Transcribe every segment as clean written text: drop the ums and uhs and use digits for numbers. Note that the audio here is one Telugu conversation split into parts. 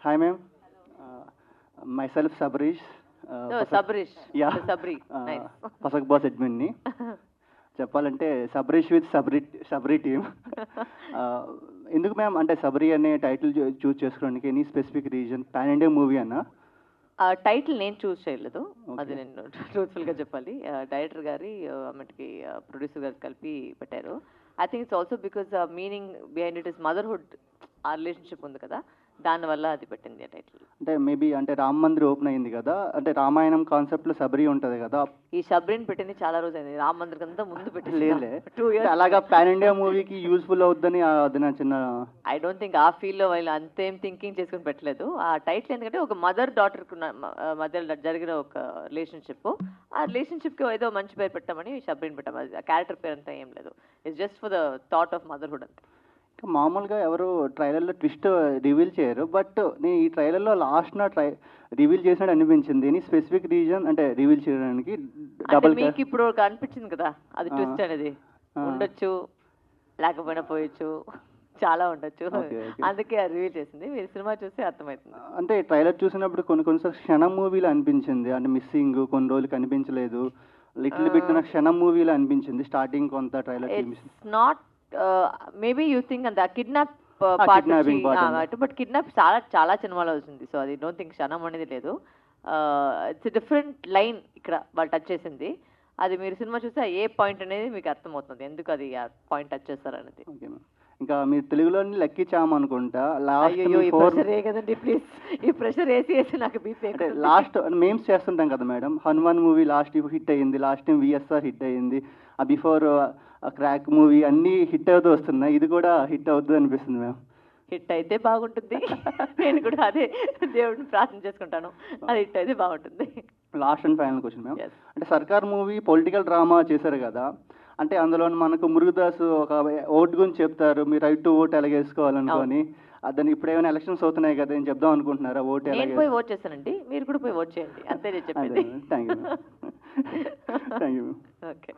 Hi, ma'am. Myself Sabrish. No, Sabrish. Yeah. Sabri. Nice. Pasak boss admin ni. చెప్పాలంటే సబ్రీష్ విత్ సబ్రీ టీమ్. ఎందుకు మ్యామ్ అంటే సబ్రీ అనే టైటిల్ చూస్ చేసుకోవడానికి any specific reason? Pan India movie అన్న? ఆ టైటిల్ నేను చూస్ చేయలేదు, అది నేను ట్రూత్ఫుల్గా చెప్పాలి. డైరెక్టర్ గారి ఆమెకి ప్రొడ్యూసర్ గారు కలిపి పెట్టారు. I think it's also because meaning behind it is motherhood, ఆ రిలేషన్షిప్ ఉంది కదా, దానివల్ల అది పెట్టింది ఆ టైటిల్. అంటే మేబీ అంటే రామ్ మందిర్ ఓపెన్ అయింది కదా, అంటే రామాయణం కాన్సెప్ట్లో సబ్రీ ఉంటుంది కదా. ఈ సబ్రీని పెట్టింది చాలా రోజు అయింది, రామ్ మందిర్ అంతా ముందు పెట్టింది. లేదులే, 2 years. అలాగా పాన్ ఇండియా మూవీకి యూస్ఫుల్ అవుద్దని అది నా చిన్న. ఐ డోంట్ థింక్ ఆ ఫీల్డ్లో వాళ్ళు అంతేం థింకింగ్ చేసుకుని పెట్టలేదు ఆ టైటిల్. ఎందుకంటే ఒక మదర్ డాటర్కి మధ్య జరిగిన ఒక రిలేషన్షిప్, ఆ రిలేషన్షిప్కి ఏదో మంచి పేరు పెట్టామని సబ్రీని పెట్టాము. అది ఆ క్యారెక్టర్ పేరు అంతా ఏం లేదు, it's just for the thought of motherhood అంతే. మామూలుగా ఎవరు ట్రైలర్లో ట్విస్ట్ రివీల్ చేయరు, బట్ నేను ఈ ట్రైలర్లో లాస్ట్ నా రివీల్ చేసినట్టు అనిపించింది. ఎనీ స్పెసిఫిక్ రీజన్ అంటే రివీల్ చేయడానికి? డబుల్ మీకు ఇప్పుడు అనిపించింది కదా అది ట్విస్ట్ అనేది, ఉండొచ్చు లేకపోయినా పోయొచ్చు, చాలా ఉండొచ్చు, అందుకే రివీల్ చేసింది. మీరు సినిమా చూస్తే అర్థమవుతుంది. అంటే ట్రైలర్ చూసినప్పుడు కొన్నిసార్లు క్షణం మూవీలో అనిపించింది, అంటే మిస్సింగ్ కొన్ని రోజులు కనిపించలేదు. లిటిల్ బిట్ నాకు క్షణం మూవీలో అనిపించింది స్టార్టింగ్ కొంత trailer. Not maybe you think అంత కిడ్నాప్ పార్ట్, బట్ కిడ్నాప్ చాలా చాలా సినిమాలో వచ్చింది. సో అది డోంట్ థింక్ క్షణం అనేది లేదు. ఇట్స్ డిఫరెంట్ లైన్ ఇక్కడ వాళ్ళు టచ్ చేసింది. అది మీరు సినిమా చూస్తే ఏ పాయింట్ అనేది మీకు అర్థమవుతుంది, ఎందుకు అది ఆ పాయింట్ టచ్ చేస్తారు అనేది. ఇంకా మీరు తెలుగులోని లెక్కించాము అనుకుంటా. కదండి ప్లీజ్, ఈ ప్రెషర్ వేసి నాకు బీపీ. లాస్ట్ మేమ్స్ చేస్తుంటాం కదా madam, Hanuman movie last hit అయ్యింది, లాస్ట్ టైం విఎస్ఆర్ హిట్ అయ్యింది, ఆ బిఫోర్ క్రాక్ మూవీ అన్నీ హిట్ అవుతూ వస్తున్నాయి, ఇది కూడా హిట్ అవుతుంది అనిపిస్తుంది మ్యామ్. హిట్ అయితే బాగుంటుంది, నేను కూడా అదే దేవుడిని ప్రార్థన చేసుకుంటాను, అది హిట్ అయితే బాగుంటుంది. Last and final question ma'am, అంటే సర్కార్ మూవీ పొలిటికల్ డ్రామా చేశారు కదా, అంటే అందులో మనకు మురుగుదాస్ ఒక ఓటు గురించి చెప్తారు, మీరు రైట్ టు ఓట్ ఎలాగేసుకోవాలనుకొని, దాన్ని ఇప్పుడు ఏమైనా ఎలక్షన్స్ అవుతున్నాయి కదా నేను చెప్దాం అనుకుంటున్నారా? ఓటు నేను పోయి ఓట్ చేస్తానండి, మీరు కూడా పోయి ఓట్ చేయండి, అంతే నేను చెప్పేది. Thank you thank you. Okay.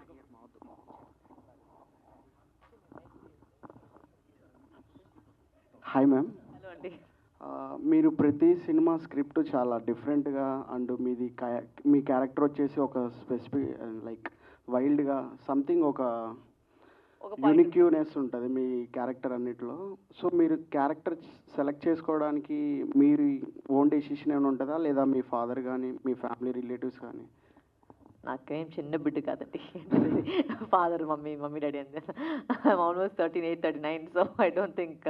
Hi ma'am. Hello అండి. మీరు ప్రతి సినిమా స్క్రిప్ట్ చాలా డిఫరెంట్గా అండ్ మీ క్యారెక్టర్ వచ్చేసి ఒక స్పెసిఫిక్ లైక్ వైల్డ్గా సంథింగ్ ఒక యూనిక్యూనెస్ ఉంటుంది మీ క్యారెక్టర్ అన్నిటిలో. సో మీరు క్యారెక్టర్ సెలెక్ట్ చేసుకోవడానికి మీరు ఓన్ డెసిషన్ ఏమైనా ఉంటుందా, లేదా మీ ఫాదర్ కానీ మీ ఫ్యామిలీ రిలేటివ్స్ కానీ? నాకేం చిన్న బిడ్డ కాదండి, ఫాదర్ మమ్మీ డాడీ అండి. I'm almost 38, 39, so I don't think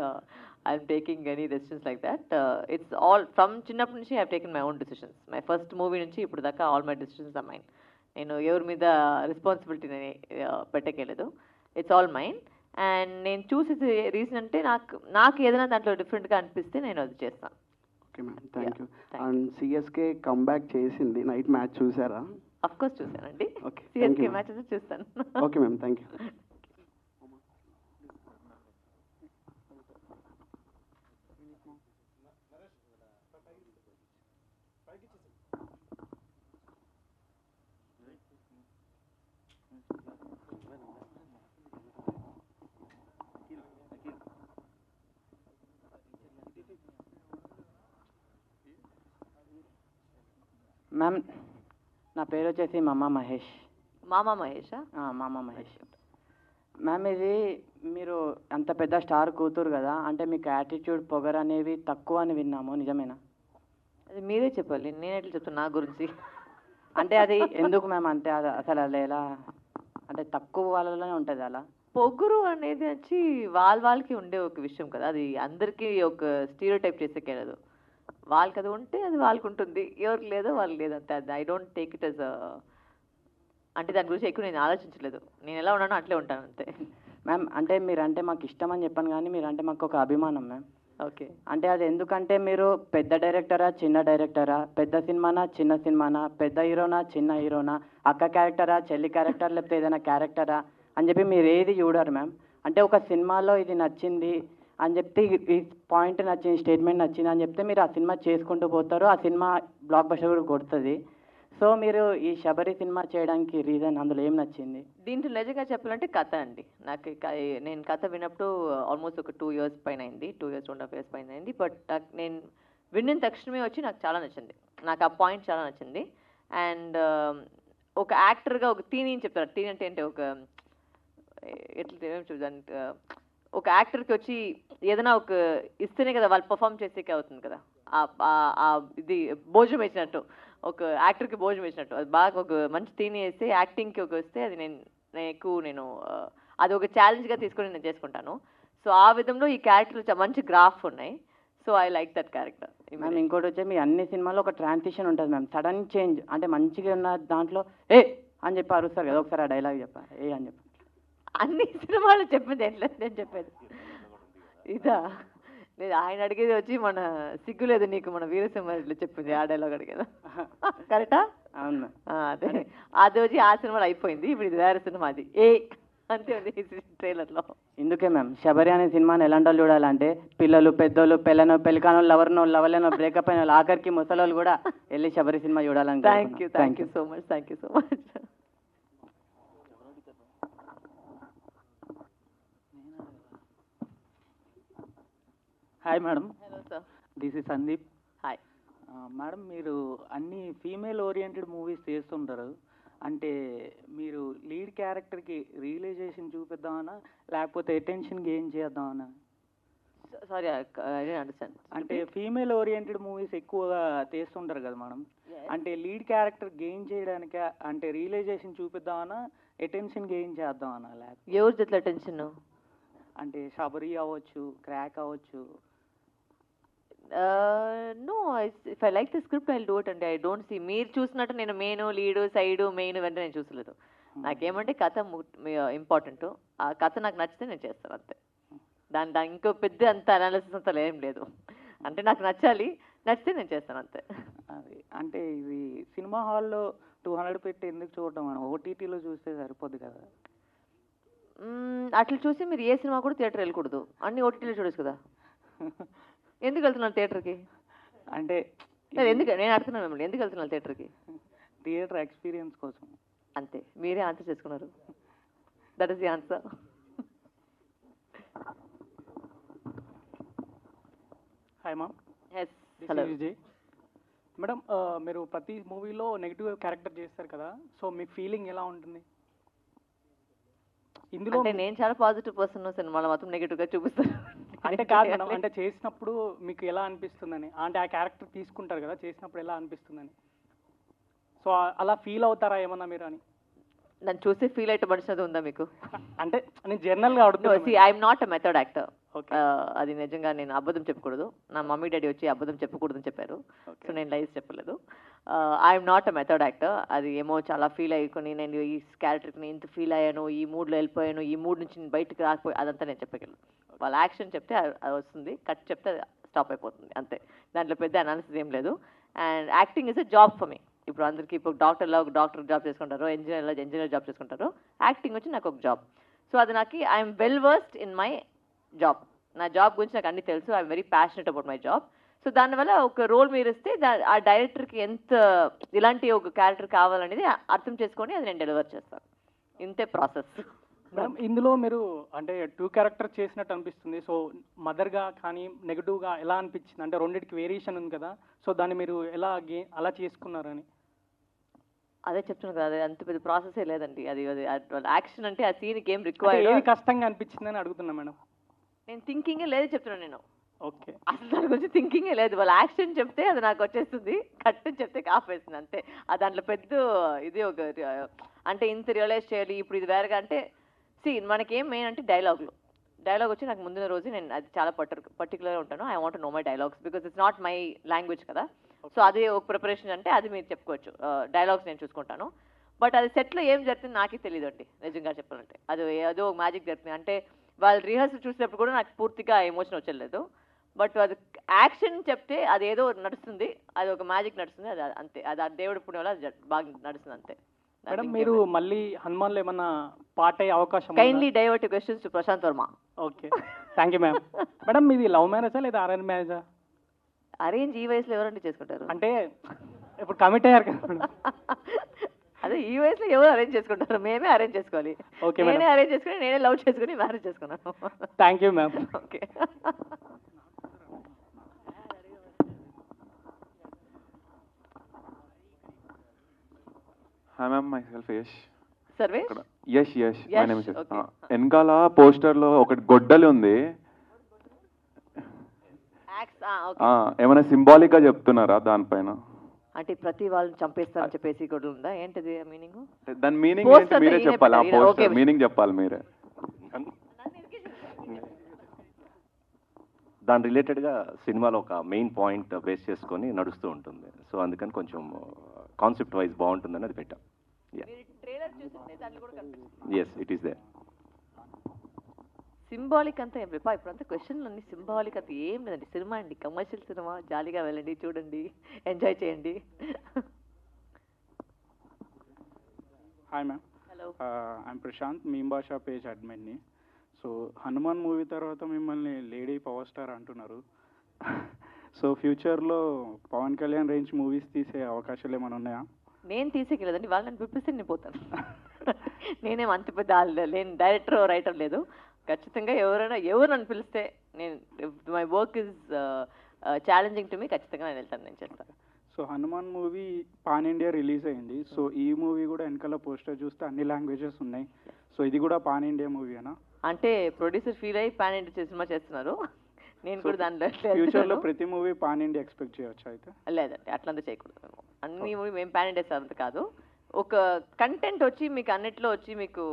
I'm taking any decisions like that. It's all from చిన్నప్పటి నుంచి I have taken my own decisions. My first movie నుంచి ఇప్పుడు దాకా all my decisions are mine. నేను ఎవరి మీద రెస్పాన్సిబిలిటీ పెట్టకేలేదు, ఇట్స్ ఆల్ మైన్. అండ్ నేను చూసేది రీజన్ అంటే నాకు ఏదైనా దాంట్లో డిఫరెంట్గా అనిపిస్తే నేను అది చేస్తాను. Okay ma'am, thank you. And CSK comeback చేసింది, నైట్ మ్యాచ్ చూసారా? అఫ్ కోర్స్ చూసానండి, ఓకే, సిఎస్కే మ్యాచెస్ చూస్తాను. Okay ma'am, thank you. Ma'am నా పేరు వచ్చేసి మామా మహేష్. మామా మహేషా? మామా మహేష్. మ్యామ్ ఇది మీరు అంత పెద్ద స్టార్ కూతురు కదా, అంటే మీకు యాటిట్యూడ్ పొగర్ అనేవి తక్కువ అని విన్నాము, నిజమేనా? అది మీరే చెప్పాలి, నేను ఎట్లా చెప్తాను నా గురించి. అంటే అది ఎందుకు మ్యామ్, అంటే అది అసలు అలా ఎలా, అంటే తక్కువ వాళ్ళలోనే ఉంటుంది అలా? పొగురు అనేది వచ్చి వాళ్ళకి ఉండే ఒక విషయం కదా, అది అందరికీ ఒక స్టీరియో టైప్ చేసేకేలేదు. వాళ్ళకి అది ఉంటే అది వాళ్ళకు ఉంటుంది, ఎవరికి లేదో వాళ్ళకి లేదు, అంతే. అది I don't take it as అంటే దాని గురించి ఎక్కువ నేను ఆలోచించలేదు, నేను ఎలా ఉన్నానో అట్లే ఉంటాను అంతే. మ్యామ్ అంటే మీరంటే మాకు ఇష్టం అని చెప్పాను, కానీ మీరంటే మాకు ఒక అభిమానం మ్యామ్. ఓకే. అంటే అది ఎందుకంటే మీరు పెద్ద డైరెక్టరా చిన్న డైరెక్టరా, పెద్ద సినిమానా చిన్న సినిమానా, పెద్ద హీరోనా చిన్న హీరోనా, అక్క క్యారెక్టరా చెల్లి క్యారెక్టర్, లేకపోతే ఏదైనా క్యారెక్టరా అని చెప్పి మీరు ఏది చూడరు మ్యామ్. అంటే ఒక సినిమాలో ఇది నచ్చింది అని చెప్తే, ఈ పాయింట్ నచ్చింది, స్టేట్మెంట్ నచ్చింది అని చెప్తే మీరు ఆ సినిమా చేసుకుంటూ పోతారు, ఆ సినిమా బ్లాక్ బస్టర్ కూడా కొడుతుంది. సో మీరు ఈ శబరి సినిమా చేయడానికి రీజన్, అందులో ఏం నచ్చింది? దీంట్లో నిజంగా చెప్పాలంటే కథ అండి. నాకు నేను కథ విన్నప్పుడు ఆల్మోస్ట్ ఒక 2 years పైన అయింది, 2 years 2.5 years పైన అయింది. బట్ నేను విన్న తక్షణమే వచ్చి నాకు చాలా నచ్చింది, నాకు ఆ పాయింట్ చాలా నచ్చింది. అండ్ ఒక యాక్టర్గా ఒక టీని చెప్తారు, టీన్ అంటే అంటే ఒక ఎట్లా ఏమేమి చూద్దాం, ఒక యాక్టర్కి వచ్చి ఏదైనా ఒక ఇస్తేనే కదా వాళ్ళు పర్ఫామ్ చేసేకే అవుతుంది కదా, ఇది భోజనం వేసినట్టు, ఒక యాక్టర్కి భోజనం వేసినట్టు, అది బాగా ఒక మంచి టీని వేస్తే యాక్టింగ్కి ఒక వస్తే అది నేను అది ఒక ఛాలెంజ్గా తీసుకొని నేను చేసుకుంటాను. సో ఆ విధంలో ఈ క్యారెక్టర్ మంచి గ్రాఫ్ ఉన్నాయి. So I like that character. Ma'am ఇంకోటి వచ్చి మీ అన్ని సినిమాల్లో ఒక ట్రాన్సిషన్ ఉంటుంది మ్యామ్, సడన్ చేంజ్, అంటే మంచిగా ఉన్న దాంట్లో ఏ అని చెప్పి అరుస్తారు కదా, ఒకసారి ఆ డైలాగ్ చెప్పా ఏ అని చెప్పి. అన్ని సినిమాలు చెప్పేది ఏంట్లేదు నేను చెప్పేది ఇదా, నేను ఆయన అడిగేది వచ్చి మన సిగ్గులేదు నీకు మన వీరసింహారెడ్డిలో చెప్పింది ఆ డైలాగ్ అడిగేదా, కరెక్టా? అవును అదే అది వచ్చి ఆ సినిమాలో అయిపోయింది, ఇప్పుడు ఇది వేరే సినిమా, అది ఏ అంతే ఉంది ట్రైలర్లో. ఇందుకే మ్యామ్ శబరి అనే సినిమాని ఎలాంటి వాళ్ళు చూడాలంటే పిల్లలు పెద్దోళ్ళు పెళ్ళనో లవర్నో లవలేనో బ్రేకప్ అయిన వాళ్ళు ఆఖరికి ముసలోళ్ళు కూడా వెళ్ళి శబరి సినిమా చూడాలని. Thank you so much. Hi madam, hello sir. This is Sandeep. Hi madam, మీరు అన్ని ఫీమేల్ ఓరియంటెడ్ మూవీస్ చేస్తుంటారు, అంటే మీరు లీడ్ క్యారెక్టర్కి రియలైజేషన్ చూపిద్దామనా లేకపోతే అటెన్షన్ గెయిన్ చేద్దామనా? Sorry I don't understand. అంటే ఫీమేల్ ఓరియంటెడ్ మూవీస్ ఎక్కువగా చేస్తుంటారు కదా మేడం, అంటే లీడ్ క్యారెక్టర్ గెయిన్ చేయడానిక, అంటే రియలైజేషన్ చూపిద్దామనా అటెన్షన్ గెయిన్ చేద్దామనా? లేకపోతే ఎవరి జట్ల అటెన్షన్? అంటే శబరి అవ్వచ్చు, క్రాక్ అవ్వచ్చు. No, if I like the script I do it అండి. ఐ డోంట్ సీ మీరు చూసినట్టు నేను మెయిన్ లీడు సైడు మెయిన్ వెంటనే నేను చూసలేదు. నాకేమంటే కథ ఇంపార్టెంట్, ఆ కథ నాకు నచ్చితే నేను చేస్తాను అంతే. దాని ఇంకో పెద్ద అంత అనాలిసిస్ అంతా ఏం లేదు, అంటే నాకు నచ్చాలి, నచ్చితే నేను చేస్తాను అంతే. అది అంటే ఇది సినిమా హాల్లో 200 పెట్టి ఎందుకు చూడటం మేడం, ఓటీటీలో చూస్తే సరిపోద్ది కదా. అట్లా చూసి మీరు ఏ సినిమా కూడా థియేటర్ వెళ్ళకూడదు, అన్ని ఓటీటీలో చూడొచ్చు కదా. ఎందుకు వెళ్తున్నాను థియేటర్కి? అంటే ఎందుకు నేను అడుగుతున్నాను మిమ్మల్ని, ఎందుకు వెళ్తున్నాను థియేటర్కి? థియేటర్ ఎక్స్పీరియన్స్ కోసం అంతే, మీరే ఆన్సర్ చేసుకున్నారు. That is the answer. Hi ma'am. Yes, hello Vijay madam. మీరు ప్రతి మూవీలో నెగిటివ్ క్యారెక్టర్ చేస్తారు కదా, సో మీ ఫీలింగ్ ఎలా ఉంటుంది ఇందులో? అంటే నేను చాలా పాజిటివ్ పర్సన్, సినిమాలో మాత్రం నెగిటివ్గా చూపిస్తాను. అంటే కాదు మేడం, అంటే చేసినప్పుడు మీకు ఎలా అనిపిస్తుందని, అంటే ఆ క్యారెక్టర్ తీసుకుంటారు కదా, చేసినప్పుడు ఎలా అనిపిస్తుందని, సో అలా ఫీల్ అవుతారా ఏమన్నా మీరు అని? నన్ను చూసి ఫీల్ అయితే మనిషి అది ఉందా మీకు? అంటే నేను జనరల్గా అడుగుతాను. I'm not a method actor. అది నిజంగా నేను అబద్ధం చెప్పకూడదు, నా మమ్మీ డాడీ వచ్చి అబద్ధం చెప్పకూడదని చెప్పారు, సో నేను లైఫ్ చెప్పలేదు. I'm not a method actor. అది ఏమో చాలా ఫీల్ అయ్యుకొని నేను ఈ క్యారెక్టర్కి ఇంత ఫీల్ అయ్యాను, ఈ మూడ్లో వెళ్ళిపోయాను, ఈ మూడ్ నుంచి నేను బయటకు రాకపోయి అదంతా నేను చెప్పగలను. వాళ్ళ యాక్షన్ చెప్తే అది వస్తుంది, కట్ చెప్తే అది స్టాప్ అయిపోతుంది అంతే. దాంట్లో పెద్ద అనాలిసిస్ ఏం లేదు. And acting is a job for me. ఇప్పుడు అందరికీ ఇప్పుడు డాక్టర్ జాబ్ చేసుకుంటారు, ఇంజనీర్ జాబ్ చేసుకుంటారు, యాక్టింగ్ వచ్చి నాకు ఒక జాబ్. సో అది నాకు I'm well versed in my job. నా జాబ్ గురించి నాకు అన్నీ తెలుసు, I'm very passionate about my job. So దానివల్ల ఒక రోల్ మీరు ఇస్తే ఆ డైరెక్టర్కి ఎంత ఇలాంటి ఒక క్యారెక్టర్ కావాలనేది అర్థం చేసుకొని అది నేను డెలివర్ చేస్తాను, ఇంతే ప్రాసెస్. మేడం ఇందులో మీరు అంటే 2 క్యారెక్టర్ చేసినట్టు అనిపిస్తుంది, సో మదర్గా కానీ నెగిటివ్గా ఎలా అనిపించింది? అంటే రెండింటికి వేరియేషన్ ఉంది కదా, సో దాన్ని మీరు ఎలా అలా చేసుకున్నారని? అదే చెప్తున్నాను కదా, అది అంత పెద్ద ప్రాసెసే లేదండి. అది యాక్షన్ అంటే ఆ సీన్కి ఏం రిక్వైర్డ్, ఏది కష్టంగా అనిపించిందని అడుగుతున్నా మేడం. నేను థింకింగే లేదు చెప్తున్నాను నేను. ఓకే, అసలు దాని గురించి థింకింగే లేదు. వాళ్ళు యాక్షన్ చెప్తే అది నాకు వచ్చేస్తుంది, కట్ చెప్తే కాపేస్తుంది అంతే. దాంట్లో పెద్ద ఇది ఒక అంటే ఇంత రియలైజ్ చేయాలి ఇప్పుడు ఇది వేరేగా అంటే మనకేం మెయిన్ అంటే డైలాగ్ వచ్చి నాకు ముందున రోజు నేను అది చాలా పర్టికులర్గా ఉంటాను. I want no my dialogues because it's not my language కదా. సో అది ఒక ప్రిపరేషన్ అంటే అది మీరు చెప్పుకోవచ్చు. డైలాగ్స్ నేను చూసుకుంటాను, బట్ అది సెట్లో ఏం జరుగుతుంది నాకే తెలియదు అండి నిజంగా చెప్పాలంటే. అది ఏదో ఒక మ్యాజిక్ జరుగుతుంది. అంటే వాళ్ళు రిహర్సల్ చూసినప్పుడు కూడా నాకు పూర్తిగా ఎమోషన్ వచ్చలేదు, బట్ అది యాక్షన్ చెప్తే అది ఏదో నడుస్తుంది, అది ఒక మ్యాజిక్ నడుస్తుంది, అది అంతే. అది ఆ దేవుడి పుణ్యం వల్ల అది బాగా నడుస్తుంది అంతే. మేడం మీరు మళ్ళీ హనుమాన్లో ఏమన్నా పాట అయ్యే అవకాశం? Kindly divert questions to Prashanth Varma. Okay, thank you ma'am. Madam మీది లవ్ మ్యారేజా లేదా అరేంజ్ మ్యారేజా? అరేంజ్ ఈ వయసులో ఎవరండి చేసుకుంటారు? అంటే ఇప్పుడు కమిట్ అయ్యారు కదా మేడం. అదే ఈ వయసులో ఎవరు అరేంజ్ చేసుకుంటారు? మేమే అరేంజ్ చేసుకోవాలి. ఓకే మేడం, నేనే అరేంజ్ చేసుకుని నేనే లవ్ చేసుకుని మ్యారేజ్ చేసుకున్నాను. Thank you ma'am. Okay. Hi ma'am, my self Yash. Sarvesh Yash Yash my name is. okay. వెనకాల పోస్టర్లో ఒకటి గొడ్డలి ఉంది. ఓకే. ఏమైనా సింబాలిక్గా చెప్తున్నారా దానిపైన? అంటే ప్రతి వాళ్ళని చంపేస్తారని చెప్పేసి కూడా ఉందా ఏంటిది మీనింగ్? దాని మీనింగ్ Poster ఏంటి మీరే ఈయన చెప్పాలి. ఆ పెట్టారు. Poster Okay. మీనింగ్ చెప్పాలి మీరే. దాని రిలేటెడ్గా సినిమాలో ఒక మెయిన్ పాయింట్ బేస్ చేసుకొని నడుస్తూ ఉంటుంది. సో అందుకని కొంచెం కాన్సెప్ట్ వైజ్ బాగుంటుందని అది పెట్టాం. Yes, it is there. Symbolic అంతా ఏం రేపా ఇప్పుడంతా క్వశ్చన్లు అన్ని సింబాలిక్ అంతా ఏం లేదండి. సినిమా అండి, కమర్షియల్ సినిమా, జాలీగా వెళ్ళండి, చూడండి, ఎంజాయ్ చేయండి. Hi ma'am. Hello. I'm Prashanth, meme Bhasha page అడ్మిన్ని. సో హనుమాన్ మూవీ తర్వాత మిమ్మల్ని లేడీ పవర్ స్టార్ అంటున్నారు. సో ఫ్యూచర్లో పవన్ కళ్యాణ్ రేంజ్ మూవీస్ తీసే అవకాశాలు ఏమైనా ఉన్నాయా? నేను తీసేయలేదండి, వాళ్ళు నన్ను పిలిపిస్తే నేను పోతాను. నేనేం అంత పెద్ద లేని డైరెక్టర్ రైటర్ లేదు. ఖచ్చితంగా ఎవరు నన్ను పిలిస్తే నేను, my work is challenging to me, ఖచ్చితంగా నేను వెళ్తాను, నేను చేస్తాను. So Hanuman movie pan India release అయింది. సో ఈ మూవీ కూడా వెనకాల పోస్టర్ చూస్తే అన్ని లాంగ్వేజెస్ ఉన్నాయి. సో ఇది కూడా పాన్ ఇండియా మూవీనా? అంటే ప్రొడ్యూసర్ ఫీల్ అయ్యి పాన్ ఇండియా సినిమా చేస్తున్నారు, నేను కూడా దాంట్లో ఫ్యూచర్లో ప్రతి మూవీ పాన్ ఇండియా ఎక్స్పెక్ట్ చేయొచ్చు అయితే? లేదండి, అట్లంతా చేయకూడదు. మేము అన్ని మూవీ మేము పాన్ ఇండియా అంత కాదు. ఒక కంటెంట్ వచ్చి మీకు అన్నిట్లో వచ్చి మీకు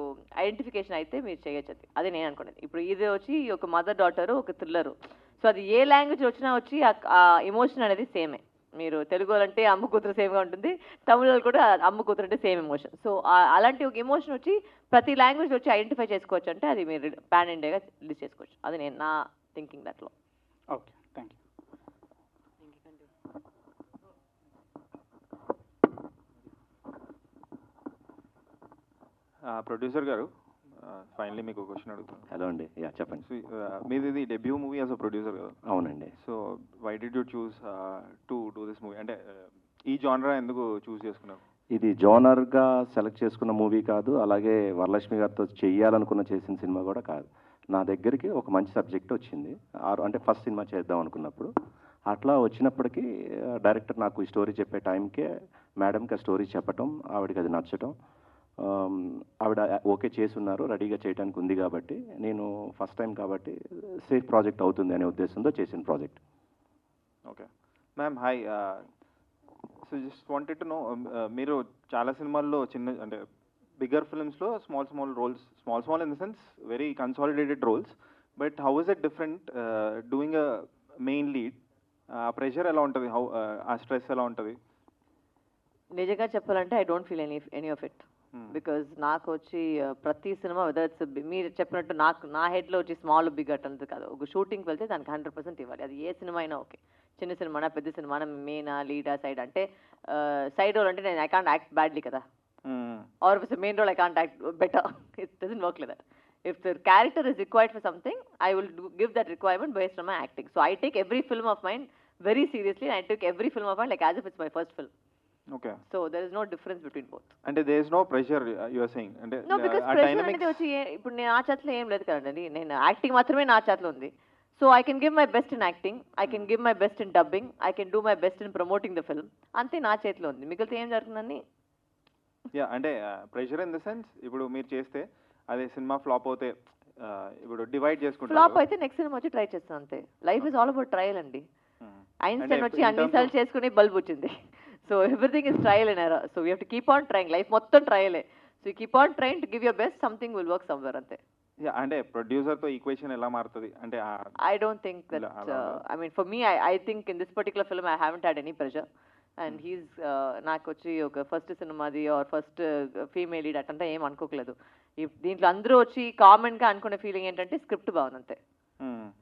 ఐడెంటిఫికేషన్ అయితే మీరు చేయొచ్చు. అది నేను అనుకునేది. ఇప్పుడు ఇది వచ్చి ఒక మదర్ డాటరు, ఒక థ్రిల్లరు. సో అది ఏ లాంగ్వేజ్ వచ్చినా వచ్చి ఆ ఎమోషన్ అనేది సేమే. మీరు తెలుగు అంటే అమ్మ కూతురు సేమ్గా ఉంటుంది, తమిళలో కూడా అమ్మ కూతురు అంటే సేమ్ ఎమోషన్. సో అలాంటి ఒక ఎమోషన్ వచ్చి ప్రతి లాంగ్వేజ్ వచ్చి ఐడెంటిఫై చేసుకోవచ్చు అంటే అది మీరు పాన్ ఇండియాగా రిలీజ్ చేసుకోవచ్చు. అది నేను నా థింకింగ్ దాంట్లో. Okay, thank you. ప్రొడ్యూసర్ గారు, ఫైనలీ మీకు క్వశ్చన్ అడుగుతాను. హలో అండి. యా, చెప్పండి. మీది ఇది debut movie as a producer కదా? అవునండి. So why did you choose to do this movie? అంటే ఈ జానరా ఎందుకు చూస్ చేసుకున్నారు? ఇది జోనర్గా సెలెక్ట్ చేసుకున్న మూవీ కాదు, అలాగే వరలక్ష్మి గారితో చేసిన సినిమా కూడా కాదు. నా దగ్గరికి ఒక మంచి సబ్జెక్ట్ వచ్చింది, అంటే ఫస్ట్ సినిమా చేద్దాం అనుకున్నప్పుడు. అట్లా వచ్చినప్పటికీ డైరెక్టర్ నాకు ఈ స్టోరీ చెప్పే టైంకే మేడంకి ఆ స్టోరీ చెప్పటం, ఆవిడకి అది నచ్చటం, ఆవిడ ఓకే చేసి ఉన్నారు, రెడీగా చేయడానికి ఉంది. కాబట్టి నేను ఫస్ట్ టైం కాబట్టి సేఫ్ ప్రాజెక్ట్ అవుతుంది అనే ఉద్దేశంతో చేసిన project. Okay ma'am, hi. So just wanted to know, మీరు చాలా సినిమాల్లో చిన్న అంటే బిగ్గర్ ఫిల్మ్స్లో small roles, small in the sense very consolidated roles, but how is it different doing a main lead? ఆ ప్రెషర్ ఎలా ఉంటుంది, ఆ స్ట్రెస్ ఎలా ఉంటుంది? నిజంగా చెప్పాలంటే I don't feel any of it. Because నాకు వచ్చి ప్రతి సినిమా వెదర్ ఇట్స్ మీరు చెప్పినట్టు నా హెడ్లో వచ్చి స్మాల్ బిగ్ అంత కాదు. ఒక షూటింగ్కి వెళ్తే దానికి 100% ఇవ్వాలి. అది ఏ సినిమా అయినా ఓకే, చిన్న సినిమానా పెద్ద సినిమానా, మెయినా లీడా సైడ్ అంటే సైడ్ రోల్ అంటే నేను ఐ కాంట్ యాక్ట్ బ్యాడ్లీ కదా, or main role I can't act better. It doesn't work like that. If the character is required for something, I will give that requirement based on my acting. So I take every film of mine very seriously, and I took every film of mine like as if it's my first film. Okay. So there is no difference between both. And there is no pressure, you are saying? And No, because pressure అనేది వచ్చి ఇప్పుడు నేను ఆ చేతిలో ఏం లేదు కదండి. నేను యాక్టింగ్ మాత్రమే నా చేతిలో ఉంది. So I can give my best in acting, I can give my best in dubbing, I can do my best in promoting the film. అంతే నా చేతిలో ఉంది. మిగిలితే ఏం జరుగుతుందని? యా, అంటే ప్రెషర్ ఇన్ ద సెన్స్ ఇప్పుడు మీరు చేస్తే అదే సినిమా ఫ్లాప్ అవుతే ఇప్పుడు డివైడ్ చేసుకుంటారు. ఫ్లాప్ అయితే నెక్స్ట్ సినిమా వచ్చి ట్రై చేస్తాను అంతే. Life is all about trial అండి. ఐన్స్టైన్ వచ్చి అన్నిసార్లు చేసుకుని బల్బ్ వచ్చింది. So everything is trial and error. So we have to keep on trying. Life మొత్తం ట్రయలే. So you keep on trying to give your best, something will work somewhere అంతే. అంటే ప్రొడ్యూసర్తో ఈక్వేషన్ ఎలా మారుతుంది అంటే? I don't think that, I mean for me, I think in this particular film I haven't had any pressure. And he's నాకు వచ్చి ఒక ఫస్ట్ సినిమాది ఆర్ ఫస్ట్ ఫీమేల్ లీడ్ అట్టంతా ఏం అనుకోకలేదు. దీంట్లో అందరూ వచ్చి కామన్గా అనుకునే ఫీలింగ్ ఏంటంటే స్క్రిప్ట్ బాగుంది అంతే.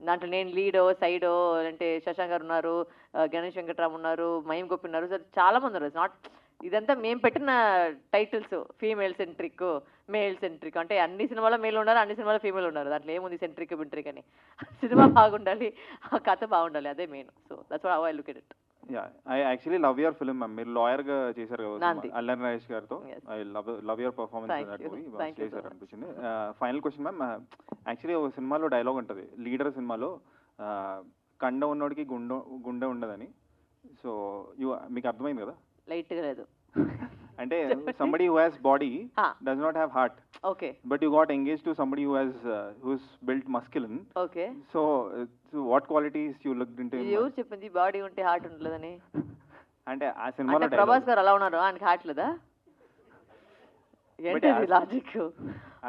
దాంట్లో నేను లీడో సైడో అంటే శశాంక్ గారు ఉన్నారు, గణేష్ వెంకట్రామ్ ఉన్నారు, మహిమ్ గోపి ఉన్నారు, చాలా మంది ఉన్నారు. నాట్ ఇదంతా మేము పెట్టిన titles female centric, male centric. అంటే అన్ని సినిమాలో మేల్ ఉన్నారు, అన్ని సినిమాలో ఫీమేల్ ఉన్నారు. దాంట్లో ఏముంది సెంట్రిక్ బింట్రిక్ అని. సినిమా బాగుండాలి, ఆ కథ బాగుండాలి, అదే main. So that's what how I look at it. Yeah, I actually love your film ma'am. మీరు లాయర్గా చేశారు కదా అల్లరి నరేష్ గారితో. I love your performance in that movie. చేశారు అనిపించింది. ఫైనల్ క్వశ్చన్ మ్యామ్, యాక్చువల్లీ ఒక సినిమాలో డైలాగ్ ఉంటుంది, లీడర్ సినిమాలో, కండ ఉన్నోడికి గుండె ఉండదని. సో మీకు అర్థమైంది కదా? లైట్గా లేదు అంటే somebody who has body does not have heart. Okay But you got engaged to somebody who has who's built masculine. Okay So what qualities you looked into him? ఎవరు చెప్పింది బాడీ ఉంటే హార్ట్ ఉండలేదని? అంటే ఆ అంటే సినిమాలో ప్రభాస్ గారు అలా ఉన్నారు, ఆయనకి హార్ట్ లేదా? ఏంటి లాజిక్?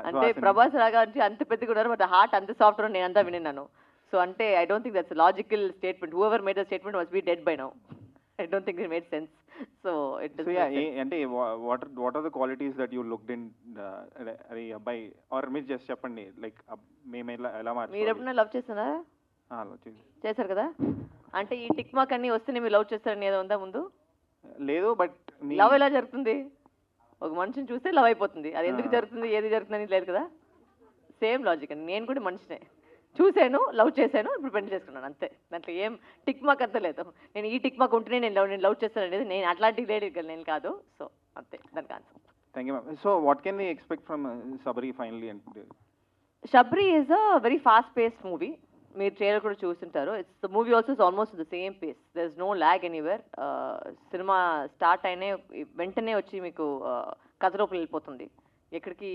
అంటే ప్రభాస్ లాగా అంటే అంత పెద్దగా ఉన్నారు, బట్ హార్ట్ అంత సాఫ్ట్ అని నేను అంతా విన్నాను. సో అంటే I don't think that's logical statement. Whoever made the statement was be dead by now. I don't think it made sense. So it doesn't. So yeah, అంటే what are the qualities that you looked in అరే అబ్బాయి ఆర్ మీరు జస్ట్ చెప్పండి లైక్ మేము ఎలా మీరు ఎప్పుడైనా లవ్ చేస్తున్నారా? చేశారు కదా, అంటే ఈ టిక్ మార్క్ అన్ని వస్తేనే మీరు లవ్ చేస్తారని ఏదో ఉందా ముందు? లేదు, బట్ లవ్ ఎలా జరుగుతుంది? ఒక మనిషిని చూస్తే లవ్ అయిపోతుంది. అది ఎందుకు జరుగుతుంది, ఏది జరుగుతుంది అని లేదు కదా. సేమ్ లాజిక్ అండి. నేను కూడా మనిషినే, చూశాను, లవ్ చేశాను, ఇప్పుడు పెళ్లి చేసుకున్నాను, అంతే. దాంట్లో ఏం టిక్ మార్క్ అంతా లేదు. నేను ఈ టిక్ మార్క్ ఉంటేనే నేను లవ్ చేస్తాను అనేది నేను అట్లాంటి లేడీ నేను కాదు. సో అంతే దానికి answer. Thank you ma'am. So what can we expect from Sabari finally? అంటే Sabari is a very fast paced movie. మీరు ట్రైలర్ కూడా చూస్తుంటారు. It's the movie also is almost the same pace. There is no lag anywhere. సినిమా స్టార్ట్ అయినే వెంటనే వచ్చి మీకు కథ లోపల వెళ్ళిపోతుంది. ఎక్కడికి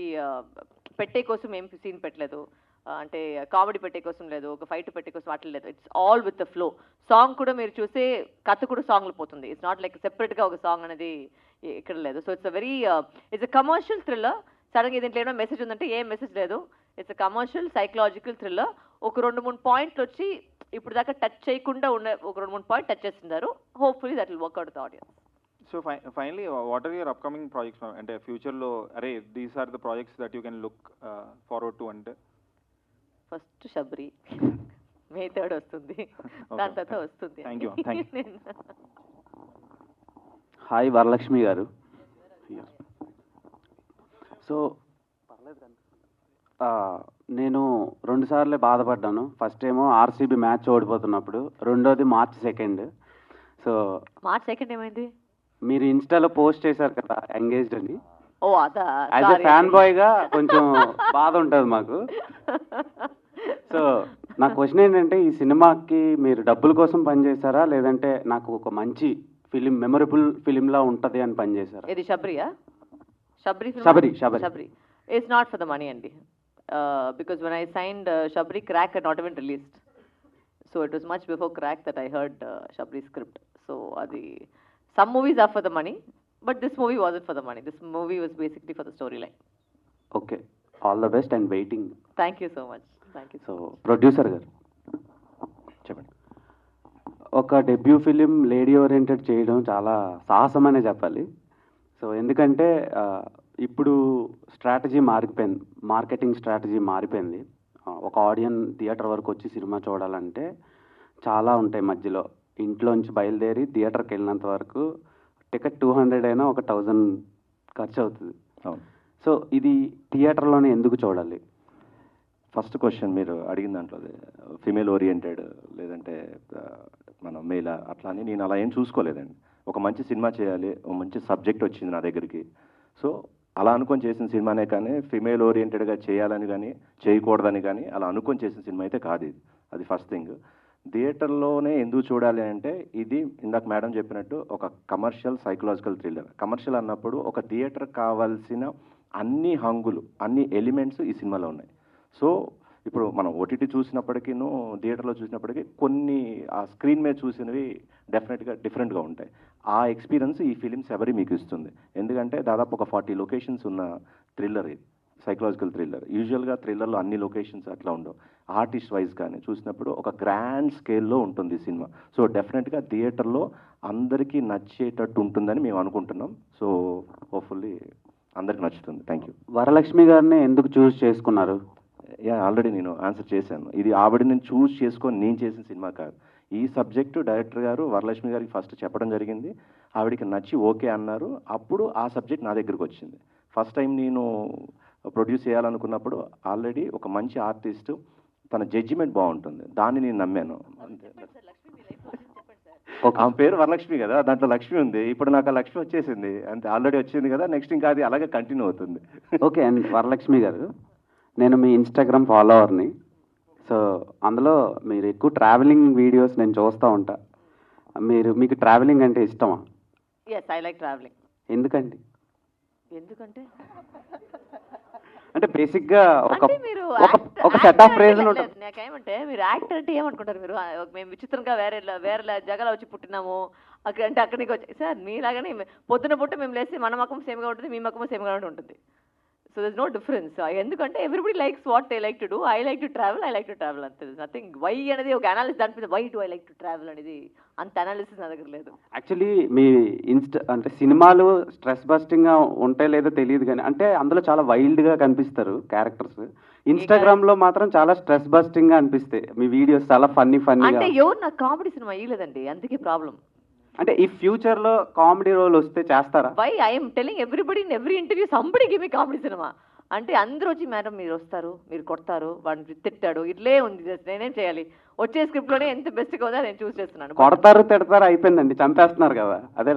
పెట్టే కోసం ఏం సీన్ పెట్టలేదు, అంటే కామెడీ పెట్టే కోసం లేదు, ఒక ఫైట్ పెట్టే కోసం అట్లా లేదు. It's all with the flow. Song కూడా మీరు చూస్తే కథ కూడా సాంగ్లో పోతుంది. ఇట్స్ నాట్ లైక్ సెపరేట్గా ఒక సాంగ్ అనేది ఇక్కడ లేదు. So it's a very it's a commercial thriller. సడన్గా దీంట్లో ఏమైనా మెసేజ్ ఉందంటే ఏం మెసేజ్ లేదు. It's a commercial psychological thriller. ఒక 2-3 పాయింట్లు వచ్చి ఇప్పుడు దాకా టచ్ చేయకుండా ఉన్న ఒక 2-3 పాయింట్ టచ్ చేస్తున్నారు. Hopefully that will work out the audience. So finally what are your upcoming projects ma'am? అంటే ఫ్యూచర్లో అరే these are the projects that you can look forward to అంటే? ఫస్ట్ శబరి May 3rd వస్తుంది, దాని తర్వాత వస్తుంది. Thank you. హాయ్ వరలక్ష్మి గారు. సో నేను 2 సార్లే బాధపడ్డాను. ఫస్ట్ ఏమో ఆర్సీబీ మ్యాచ్ ఓడిపోతున్నప్పుడు, రెండోది March 2nd. So March 2nd ఏమైంది? మీరు ఇన్స్టాలో పోస్ట్ చేశారు కదా ఎంగేజ్డ్ అని. ఓ అదా, యాజ్ ఎ ఫ్యాన్ బాయ్గా కొంచెం బాధ ఉంటుంది మాకు. సో నా క్వశ్చన్ ఏంటంటే, ఈ సినిమాకి మీరు డబ్బుల కోసం పనిచేశారా, లేదంటే నాకు ఒక మంచి ఫిలిం, మెమరబుల్ ఫిలింలా ఉంటుంది అని పనిచేశారా? ఇది శబరియా? Sabari it's not for the money అండి. Because when I signed Sabari, Krack had not even released. So it was much before crack that I heard Shabri script. So అది some movies are for the money, but this movie wasn't for the money. This movie was basically for the storyline. Okay, all the best and waiting. Thank you so much. Thank you. So producer గారు చెప్పండి. ఒక డెబ్యూ ఫిలిం లేడీ ఓరియంటెడ్ చేయడం చాలా సాహసమనే చెప్పాలి. సో ఎందుకంటే ఇప్పుడు స్ట్రాటజీ మారిపోయింది, మార్కెటింగ్ స్ట్రాటజీ మారిపోయింది. ఒక ఆడియన్స్ థియేటర్ వరకు వచ్చి సినిమా చూడాలంటే చాలా ఉంటాయి మధ్యలో. ఇంట్లోంచి బయలుదేరి థియేటర్కి వెళ్ళినంత వరకు టికెట్ 200 అయినా ఒక 1000 ఖర్చు అవుతుంది. సో ఇది థియేటర్లోనే ఎందుకు చూడాలి? ఫస్ట్ క్వశ్చన్ మీరు అడిగిన దాంట్లో ఫీమేల్ ఓరియంటెడ్ లేదంటే మన మేల్ అట్లా అని నేను అలా ఏం చూసుకోలేదండి. ఒక మంచి సినిమా చేయాలి, ఒక మంచి సబ్జెక్ట్ వచ్చింది నా దగ్గరికి. సో అలా అనుకొని చేసిన సినిమానే కానీ ఫీమేల్ ఓరియంటెడ్గా చేయాలని కానీ చేయకూడదని కానీ అలా అనుకొని చేసిన సినిమా అయితే కాదు ఇది. అది ఫస్ట్ థింగ్. థియేటర్లోనే ఎందుకు చూడాలి అంటే, ఇది ఇందాక మేడం చెప్పినట్టు ఒక కమర్షియల్ సైకలాజికల్ థ్రిల్లర్. కమర్షియల్ అన్నప్పుడు ఒక థియేటర్ కావాల్సిన అన్ని హంగులు, అన్ని ఎలిమెంట్స్ ఈ సినిమాలో ఉన్నాయి. సో ఇప్పుడు మనం ఓటీటీ చూసినప్పటికీను థియేటర్లో చూసినప్పటికీ కొన్ని ఆ స్క్రీన్ మీద చూసినవి డెఫినెట్గా డిఫరెంట్గా ఉంటాయి. ఆ ఎక్స్పీరియన్స్ ఈ ఫిలిం శబరి మీకు ఇస్తుంది. ఎందుకంటే దాదాపు ఒక 40 లొకేషన్స్ ఉన్న థ్రిల్లర్ ఇది, సైకలాజికల్ థ్రిల్లర్. యూజువల్గా థ్రిల్లర్లో అన్ని లొకేషన్స్ అట్లా ఉండవు. ఆర్టిస్ట్ వైజ్ కానీ చూసినప్పుడు ఒక గ్రాండ్ స్కేల్లో ఉంటుంది ఈ సినిమా. సో డెఫినెట్గా థియేటర్లో అందరికీ నచ్చేటట్టు ఉంటుందని మేము అనుకుంటున్నాం. సో హోప్ఫుల్లీ అందరికి నచ్చుతుంది. Thank you. వరలక్ష్మి గారిని ఎందుకు చూస్ చేసుకున్నారు? ఆల్రెడీ నేను ఆన్సర్ చేశాను. ఇది ఆవిడ నేను చూస్ చేసుకొని నేను చేసిన సినిమా కాదు. ఈ సబ్జెక్టు డైరెక్టర్ గారు వరలక్ష్మి గారికి ఫస్ట్ చెప్పడం జరిగింది. ఆవిడికి నచ్చి ఓకే అన్నారు. అప్పుడు ఆ సబ్జెక్ట్ నా దగ్గరికి వచ్చింది. ఫస్ట్ టైం నేను ప్రొడ్యూస్ చేయాలనుకున్నప్పుడు ఆల్రెడీ ఒక మంచి ఆర్టిస్ట్, తన జడ్జిమెంట్ బాగుంటుంది, దాన్ని నేను నమ్మాను. ఆమె పేరు వరలక్ష్మి కదా, దాంట్లో లక్ష్మి ఉంది. ఇప్పుడు నాకు ఆ లక్ష్మి వచ్చేసింది, అంతే, ఆల్రెడీ వచ్చింది కదా. నెక్స్ట్ ఇంకా అది అలాగే కంటిన్యూ అవుతుంది. ఓకే. అండ్ వరలక్ష్మి గారు, నేను మీ ఇన్స్టాగ్రామ్ ఫాలోవర్ని. సో అందులో మీరు ఎక్కువ ట్రావెలింగ్ వీడియోస్ నేను చూస్తూ ఉంటా. మీకు ట్రావెలింగ్ అంటే ఇష్టమా? Yes, I like traveling. ఎందుకండి? ఎందుకంటే అంటే బేసిక్గా ఒక అంటే మీరు ఒక సెట్ ఆఫ్ రీజన్ ఉంటుంది. నాకేమంటే మీరు యాక్టర్ అంటే ఏమనుకుంటారు మీరు మేము విచిత్రంగా వేరే జగలో వచ్చి పుట్టినాము అక్కడ అంటే అక్కడికి వచ్చి సార్ మీలాగానే పొద్దున పుట్ట మేము లేసి మన మకం సేమ్గా ఉంటుంది మీ మకం సేమ్గా ఉంటుంది. So there no difference. ఎందుకంటే everybody likes what they like to do. I like to travel, I like to travel అంతే. నథింగ్ వై అనేది ఒక అనాలిసిస్ దాని మీద why do I like to travel అనేది అంత అనాలిసిస్ నా దగ్గర లేదు. యాక్చువల్లీ మీ అంటే సినిమాలు స్ట్రెస్ బస్టింగ్గా ఉంటాయో లేదో తెలియదు కానీ అంటే అందులో చాలా వైల్డ్గా కనిపిస్తారు క్యారెక్టర్స్. ఇన్స్టాగ్రామ్లో మాత్రం చాలా స్ట్రెస్ బస్టింగ్గా అనిపిస్తాయి మీ వీడియోస్, చాలా ఫన్నీ అంటే ఎవరు నాకు కామెడీ సినిమా ఇవ్వలేదండి, అందుకే ప్రాబ్లం. అంటే ఈ ఫ్యూచర్లో కామెడీ రోల్ వస్తే చేస్తారా? Why I'm telling everybody in every interview somebody give me comedy సినిమా అంటే అందరూ వచ్చి మేడం మీరు వస్తారు, మీరు కొడతారు, వాడిని తిట్టాడు, ఇట్లే ఉంది, నేనేం చేయాలి, వచ్చే స్క్రిప్ట్లోనే ఎంత బెస్ట్గా ఉందో నేను చూస్ చేస్తున్నాను. కొడతారు తిడతారు అయిపోయిందండి, చంపేస్తున్నారు కదా అదే.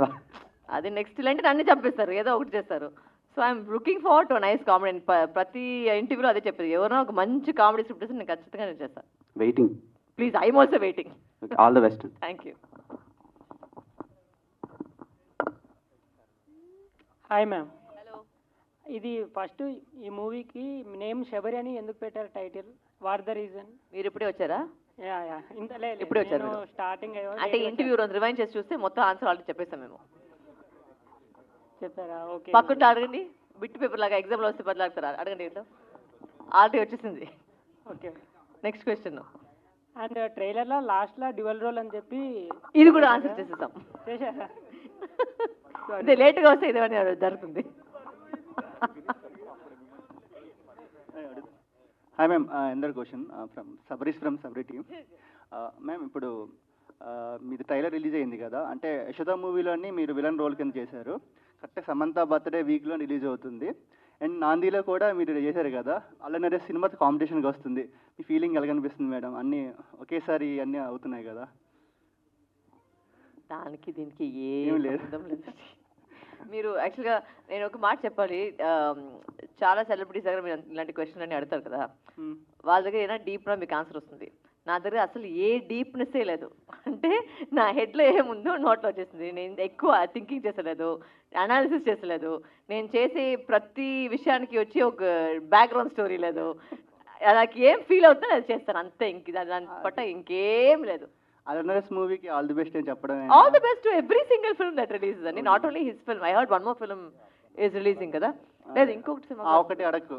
అది నెక్స్ట్ అంటే నన్ను చంపేస్తారు, ఏదో ఒకటి చేస్తారు. So I'm looking forward to nice comedy. ప్రతి ఇంటర్వ్యూలో అదే చెప్పేది, ఎవరో ఒక మంచి కామెడీ స్క్రిప్ట్ నేను ఖచ్చితంగా నేను చేస్తాను. Waiting please, I'm also waiting. All the best. Thank you. Hi ma'am. Hello. ఇది ఫస్ట్ ఈ మూవీకి నేమ్ శబరి అని ఎందుకు పెట్టారు టైటిల్? What the reason? మీరు ఇప్పుడే వచ్చారా? ఇప్పుడే వచ్చారు స్టార్టింగ్ అంటే ఇంటర్వ్యూ రోజు రివైండ్ చేసి చూస్తే మొత్తం ఆన్సర్ ఆల్రెడీ చెప్పేస్తాం మేము. చెప్పారా? ఓకే. పక్కన అడగండి, బిట్ పేపర్ లాగా ఎగ్జామ్లో వస్తే బదులాడతారా? అడగండి, ఏంటో ఆల్రెడీ వచ్చేసింది. Okay, next question. అండ్ ట్రైలర్లో లాస్ట్లో డ్యువల్ రోల్ అని చెప్పి ఇది కూడా ఆన్సర్ చేసేసాం. చేశారా? అదే లేట్గా వస్తే ఇదేమని జరుగుతుంది. Hi ma'am, another question from Sabari team. Ma'am ఇప్పుడు మీది ట్రైలర్ రిలీజ్ అయింది కదా, అంటే యశోద మూవీలోని మీరు విలన్ రోల్ కింద చేశారు. కరెక్ట్గా సమంత బర్త్డే వీక్లో రిలీజ్ అవుతుంది. అండ్ నాందీలో కూడా మీరు చేశారు కదా, అలానే సినిమా కాంపిటీషన్కి వస్తుంది. మీ ఫీలింగ్ ఎలా కనిపిస్తుంది మేడం? అన్నీ ఒకేసారి అన్నీ అవుతున్నాయి కదా. దానికి దీనికి ఏం లేదు. మీరు యాక్చువల్గా నేను ఒక మాట చెప్పాలి, చాలా సెలబ్రిటీస్ దగ్గర మీరు ఇలాంటి క్వశ్చన్ అన్ని అడుగుతారు కదా, వాళ్ళ దగ్గర ఏదైనా డీప్గా మీకు ఆన్సర్ వస్తుంది. నా దగ్గర అసలు ఏ డీప్నెస్సే లేదు. అంటే నా హెడ్లో ఏముందో నోట్లో వచ్చేసింది. నేను ఎక్కువ థింకింగ్ చేసలేదు, అనాలిసిస్ చేసలేదు. నేను చేసే ప్రతి విషయానికి వచ్చి ఒక బ్యాక్గ్రౌండ్ స్టోరీ లేదు. నాకు ఏం ఫీల్ అవుతుందో అది చేస్తాను అంతే. దాని పట్ల ఇంకేం లేదు. అలనరస్ మూవీకి ఆల్ ది బెస్ట్ అని చెప్పడం. All the best to every single film that releases అండి, not only his film. I heard one more film is releasing కదా, లేదు ఇంకొకటి సినిమా ఒకటి అడగకు.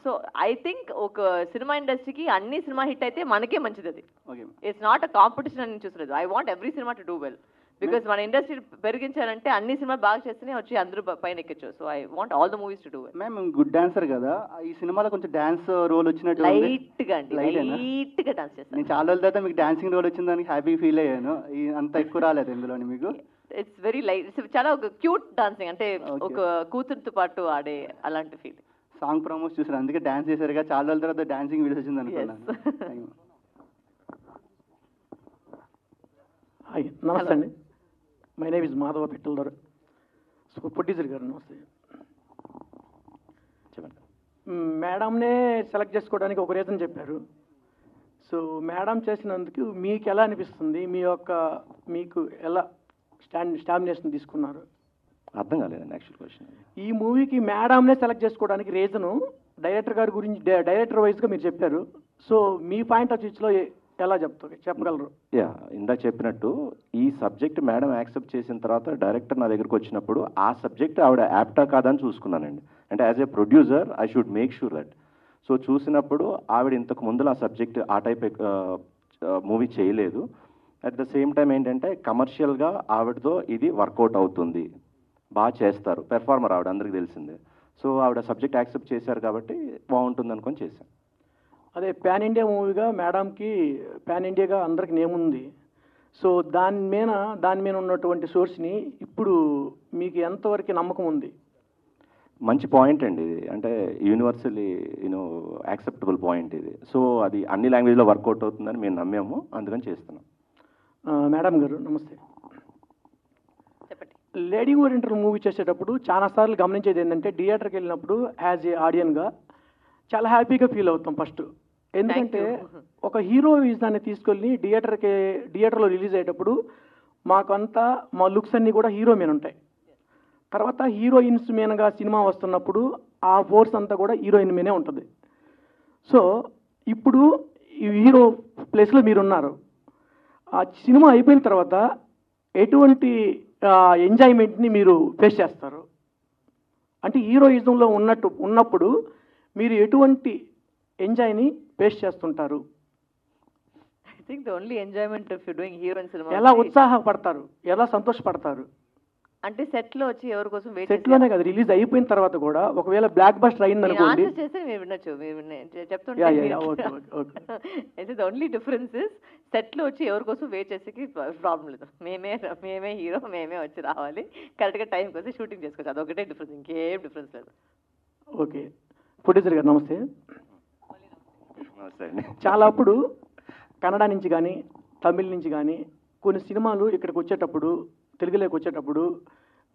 సో ఐ థింక్ ఒక సినిమా ఇండస్ట్రీకి అన్ని సినిమా హిట్ అయితే మనకే మంచిది. అది okay, it's not a competition అని చూసలేదు. ఐ వాంట్ ఎవ్రీ సినిమా టు డూ వెల్, బికాస్ మన ఇండస్ట్రీ పెరిగించాలంటే అన్ని సినిమా బాగా చేస్తేనే వచ్చి అందరూ పైన ఎక్కచ్చు. So I want all the movies to do well. Ma'am good dancer కదా, ఈ సినిమాలో కొంచెం డాన్స్ రోల్ వచ్చినట్టు లైట్గా అండి, లైట్గా డాన్స్ చేస్తాను. నేను చాలా రోజుల తర్వాత మీకు డాన్సింగ్ రోల్ వచ్చిన దానికి హ్యాపీ ఫీల్ అయ్యాను. అంత ఎక్కువ రాలేదు ఇందులోని మీకు. ఇట్స్ వెరీ లైట్, ఇట్స్ చాలా ఒక క్యూట్ డాన్సింగ్, అంటే ఒక కూతురుతో పాటు ఆడే అలాంటి ఫీల్. సాంగ్ ప్రమోట్ చూసారు, అందుకే డాన్స్ చేశారుగా. చాలా రోజుల తర్వాత డాన్సింగ్ వీడియోస్ వచ్చింది అనుకున్నాను. హాయ్, నమస్తే అండి. My name is Madhava Pettaldar. So producer గారు నమస్తే. చెప్పండి. మేడంనే సెలెక్ట్ చేసుకోవడానికి ఒక రీజన్ చెప్పారు. సో మేడం చేసినందుకు మీకు ఎలా అనిపిస్తుంది? మీకు ఎలా స్టామినేషన్ తీసుకున్నారు? అర్థం కాలేదండి యాక్చువల్ క్వశ్చన్. ఈ మూవీకి మేడంనే సెలెక్ట్ చేసుకోవడానికి రీజను డైరెక్టర్ గారి గురించి డైరెక్టర్ వైజ్గా మీరు చెప్పారు. సో మీ పాయింట్ ఆఫ్ వ్యూస్లో ఎలా చెప్పగలరు? యా, ఇందాక చెప్పినట్టు ఈ సబ్జెక్ట్ మేడం యాక్సెప్ట్ చేసిన తర్వాత డైరెక్టర్ నా దగ్గరకు వచ్చినప్పుడు ఆ సబ్జెక్ట్ ఆవిడ యాప్టా కాదని చూసుకున్నానండి. అంటే as a producer I should make sure that. So చూసినప్పుడు ఆవిడ ఇంతకు ముందు ఆ సబ్జెక్ట్ ఆ టైప్ మూవీ చేయలేదు. అట్ ద సేమ్ టైం ఏంటంటే కమర్షియల్గా ఆవిడతో ఇది వర్కౌట్ అవుతుంది, బాగా చేస్తారు, పెర్ఫార్మర్ ఆవిడ అందరికీ తెలిసిందే. సో ఆవిడ సబ్జెక్ట్ యాక్సెప్ట్ చేశారు కాబట్టి బాగుంటుంది అనుకొని చేశాను. అదే పాన్ ఇండియా మూవీగా మేడంకి పాన్ ఇండియాగా అందరికి నేమ్ ఉంది. సో దాని మీద ఉన్నటువంటి సోర్స్ని ఇప్పుడు మీకు ఎంతవరకు నమ్మకం ఉంది? మంచి పాయింట్ అండి ఇది, అంటే యూనివర్సల్లీ యాక్సెప్టబుల్ పాయింట్ ఇది. సో అది అన్ని లాంగ్వేజ్లో వర్కౌట్ అవుతుందని మేము నమ్మాము, అందుకని చేస్తున్నాం. మేడం గారు నమస్తే. చెప్పండి. లేడీ ఓరియంటెడ్ మూవీ చేసేటప్పుడు చాలాసార్లు గమనించేది ఏంటంటే థియేటర్కి వెళ్ళినప్పుడు యాజ్ ఏ ఆడియన్గా చాలా హ్యాపీగా ఫీల్ అవుతాం ఫస్ట్. ఎందుకంటే ఒక హీరో విజనాన్ని తీసుకెళ్ళి థియేటర్లో రిలీజ్ అయ్యేటప్పుడు మాకంతా మా లుక్స్ అన్నీ కూడా హీరో మీద ఉంటాయి. తర్వాత హీరోయిన్స్ మీనగా సినిమా వస్తున్నప్పుడు ఆ ఫోర్స్ అంతా కూడా హీరోయిన్ మీనే ఉంటుంది. సో ఇప్పుడు ఈ హీరో ప్లేస్లో మీరున్నారు. ఆ సినిమా అయిపోయిన తర్వాత ఎటువంటి ఎంజాయ్మెంట్ని మీరు ఫేస్ చేస్తారు? అంటే హీరోయిజంలో ఉన్నప్పుడు మీరు ఎటువంటి ఎంజాయ్ని ఫేస్ చేస్తుంటారు? I think the only enjoyment if you're doing hero in cinema. ఎలా ఉత్సాహపడతారు, ఎలా సంతోషపడతారు? అంటే సెట్ లో వచ్చి ఎవరి కోసం వెయిట్ సెట్లోనే కదా, రిలీజ్ అయిపోయిన తర్వాత కూడా ఒకవేళ బ్లాక్ బస్టర్ అయింది అనుకోండి. చేస్తే మీరు వినొచ్చు, మీరు ఓకే ఓకే. అయితే the only difference is set లో వచ్చి ఎవరి కోసం వెయిట్ చేసేకి ప్రాబ్లం లేదు. మేమే హీరో, మేమే వచ్చి రావాలి, కరెక్ట్ గా టైంకి వచ్చి షూటింగ్ చేసుకోవచ్చు. అదొకటే డిఫరెన్స్, ఇంకేం డిఫరెన్స్ లేదు. ఓకే. ప్రొడ్యూసర్ గారు నమస్తే. నమస్తే అండి. చాలా అప్పుడు కన్నడ నుంచి కానీ తమిళ్ నుంచి కానీ కొన్ని సినిమాలు ఇక్కడికి వచ్చేటప్పుడు, తెలుగులోకి వచ్చేటప్పుడు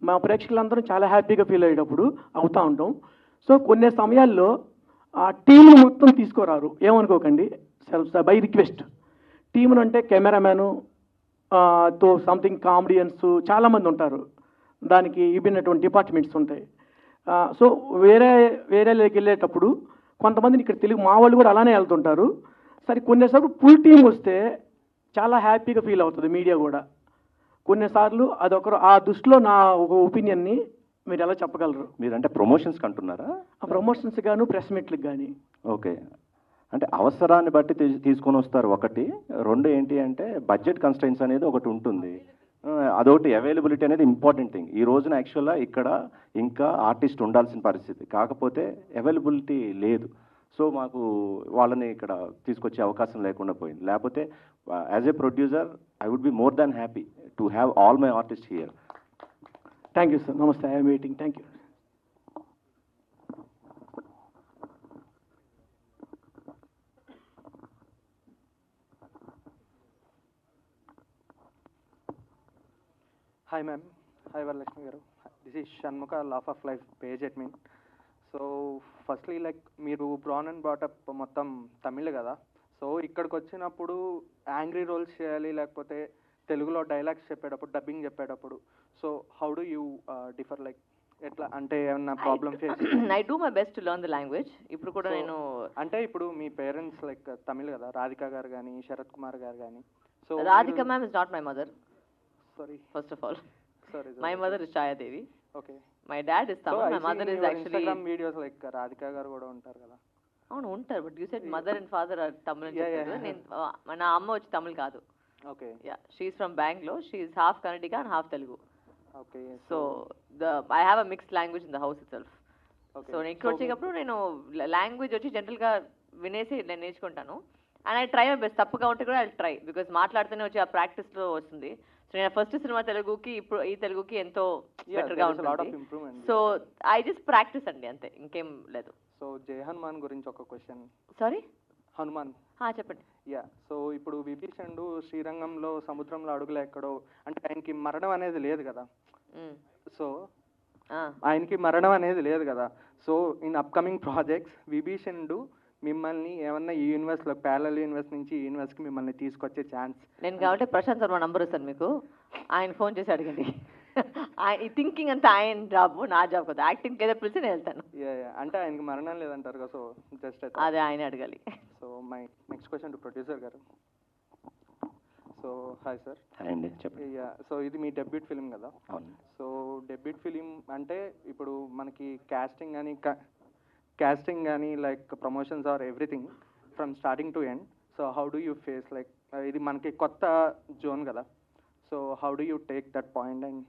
మా ప్రేక్షకులందరూ చాలా హ్యాపీగా ఫీల్ అయ్యేటప్పుడు అవుతూ ఉంటాం. సో కొన్ని సమయాల్లో ఆ టీంను మొత్తం తీసుకురారు, ఏమనుకోకండి, బై రిక్వెస్ట్. టీమును అంటే కెమెరామ్యాను తో సంథింగ్ కామెడియన్స్ చాలామంది ఉంటారు, దానికి విభిన్నటువంటి డిపార్ట్మెంట్స్ ఉంటాయి. సో వేరేలోకి వెళ్ళేటప్పుడు కొంతమందిని ఇక్కడ తెలుగు మా వాళ్ళు కూడా అలానే వెళ్తుంటారు. సరే కొన్నిసార్లు ఫుల్ టీం వస్తే చాలా హ్యాపీగా ఫీల్ అవుతుంది మీడియా కూడా. కొన్నిసార్లు అదొకరు ఆ దృష్టిలో నా ఒక ఒపీనియన్ని మీరు ఎలా చెప్పగలరు? మీరంటే ప్రమోషన్స్కి అంటున్నారా? ఆ ప్రమోషన్స్ గాను ప్రెస్ మీట్లకు కానీ. ఓకే. అంటే అవసరాన్ని బట్టి తీసుకొని వస్తారు ఒకటి. రెండు ఏంటి అంటే బడ్జెట్ కన్స్ట్రైన్స్ అనేది ఒకటి ఉంటుంది. అదొకటి అవైలబిలిటీ అనేది ఇంపార్టెంట్ థింగ్. ఈ రోజున యాక్చువల్గా ఇక్కడ ఇంకా ఆర్టిస్ట్ ఉండాల్సిన పరిస్థితి, కాకపోతే అవైలబిలిటీ లేదు. సో మాకు వాళ్ళని ఇక్కడ తీసుకొచ్చే అవకాశం లేకుండా పోయింది. లేకపోతే as a producer I would be more than happy to have all my artist here. Thank you sir. నమస్తే. I'm waiting. Thank you. Hi ma'am. Hi Varalakshmi garu. This is Shanmukha, Law of Life page admin. So firstly like మీరు బ్రాన్ అండ్ బాటప్ మొత్తం తమిళ్ కదా, సో ఇక్కడికి వచ్చినప్పుడు యాంగ్రీ రోల్స్ చేయాలి, లేకపోతే తెలుగులో డైలాగ్స్ చెప్పేటప్పుడు, డబ్బింగ్ చెప్పేటప్పుడు, so how do you differ, like ఎట్లా అంటే ఏమన్నా problem face? I do my best to learn the language. ఇప్పుడు కూడా నేను అంటే ఇప్పుడు మీ పేరెంట్స్ లైక్ తమిళ్ కదా, రాధిక గారు కానీ శరత్ కుమార్ గారు కానీ. So Radhika ma'am is not my mother. Sorry. First of all, sorry. My mother is Chaya Devi. Okay. My dad is Tamil. So, my mother is actually. Instagram videos like Radhika garu kuda untaru kada. అవును ఉంటారు, but you said mother and father are Tamil అని చెప్పారు. నేను నా అమ్మ వచ్చి తమిళ్ కాదు. Okay. Yeah, she's from Bangalore. She's half Kannadiga and half Telugu. Okay. So I have a mixed language in the house itself. Okay. So నేను ఇక్కడ వచ్చేటప్పుడు నేను లాంగ్వేజ్ వచ్చి జనరల్గా వినేసి నేను నేర్చుకుంటాను. And I try my best. తప్పుగా ఉంటే కూడా ఐ ట్రై, బికాస్ మాట్లాడుతూనే వచ్చి ఆ ప్రాక్టీస్లో వస్తుంది. సో నేను ఫస్ట్ సినిమా తెలుగుకి ఇప్పుడు ఈ తెలుగుకి ఎంతో బెటర్గా ఉంటుంది. సో ఐ జస్ట్ ప్రాక్టీస్ అండి, అంతే, ఇంకేం లేదు. సో జై హనుమాన్ గురించి ఒక క్వశ్చన్. సారీ, హనుమాన్ చెప్పండి. యా, సో ఇప్పుడు విభీషణుడు శ్రీరంగంలో సముద్రంలో అడుగులో ఎక్కడో, అంటే ఆయనకి మరణం అనేది లేదు కదా. సో ఆయనకి మరణం అనేది లేదు కదా. సో ఇన్ అప్కమింగ్ ప్రాజెక్ట్స్ విభీషణుడు మిమ్మల్ని ఏమన్నా ఈ యూనివర్స్లో ప్యారలల్ యూనివర్స్ నుంచి ఈ యూనివర్స్కి మిమ్మల్ని తీసుకొచ్చే ఛాన్స్? నేను కాబట్టి ప్రశాంత్ వర్మ నంబర్ ఇస్తాను మీకు, ఆయన ఫోన్ చేసి అడగండి. ఈ థింకింగ్ అంతా ఆయన జాబ్, నా జాబ్ కదా. యాక్టింగ్ ఏదో పిలిచి నేను వెళ్తాను. అంటే ఆయనకి మరణం లేదంటారు కదా, సో జస్ట్ అదే ఆయన అడగాలి. So my next question to producer గారు. So hi sir. హాయ్ అండి, చెప్పండి. సో ఇది మీ డెబ్యూట్ ఫిలిం కదా. అవును. సో డెబ్యూట్ ఫిలిం అంటే ఇప్పుడు మనకి casting కానీ like promotions or everything from starting to end. So how do you face, like ఇది మనకి కొత్త జోన్ కదా, so how do you take that point and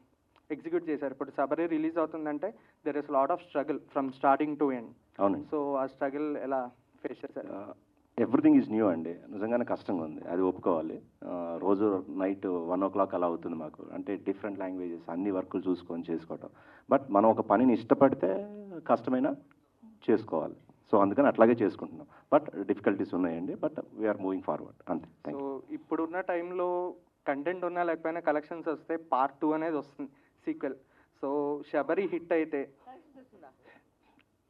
execute చేశారు? ఇప్పుడు సబరి రిలీజ్ అవుతుందంటే there is lot of struggle from starting to end. అవునండి. సో ఆ స్ట్రగుల్ ఎలా ఫేస్ చేశారు? ఎవ్రీథింగ్ ఈజ్ న్యూ అండి, నిజంగానే కష్టంగా ఉంది, అది ఒప్పుకోవాలి. రోజు నైట్ 1 o'clock అలా అవుతుంది మాకు, అంటే డిఫరెంట్ లాంగ్వేజెస్ అన్ని వర్కులు చూసుకొని చేసుకోవటం. బట్ మనం ఒక పనిని ఇష్టపడితే కష్టమైనా చేసుకోవాలి. సో అందుకని అట్లాగే చేసుకుంటున్నాం. బట్ డిఫికల్టీస్ ఉన్నాయండి, బట్ వీఆర్ మూవింగ్ ఫార్వర్డ్, అంతే. సో ఇప్పుడున్న టైంలో కంటెంట్ ఉన్నా లేకపోయినా కలెక్షన్స్ వస్తే పార్ట్ 2 అనేది వస్తుంది, సీక్వెల్. సో శబరి హిట్ అయితే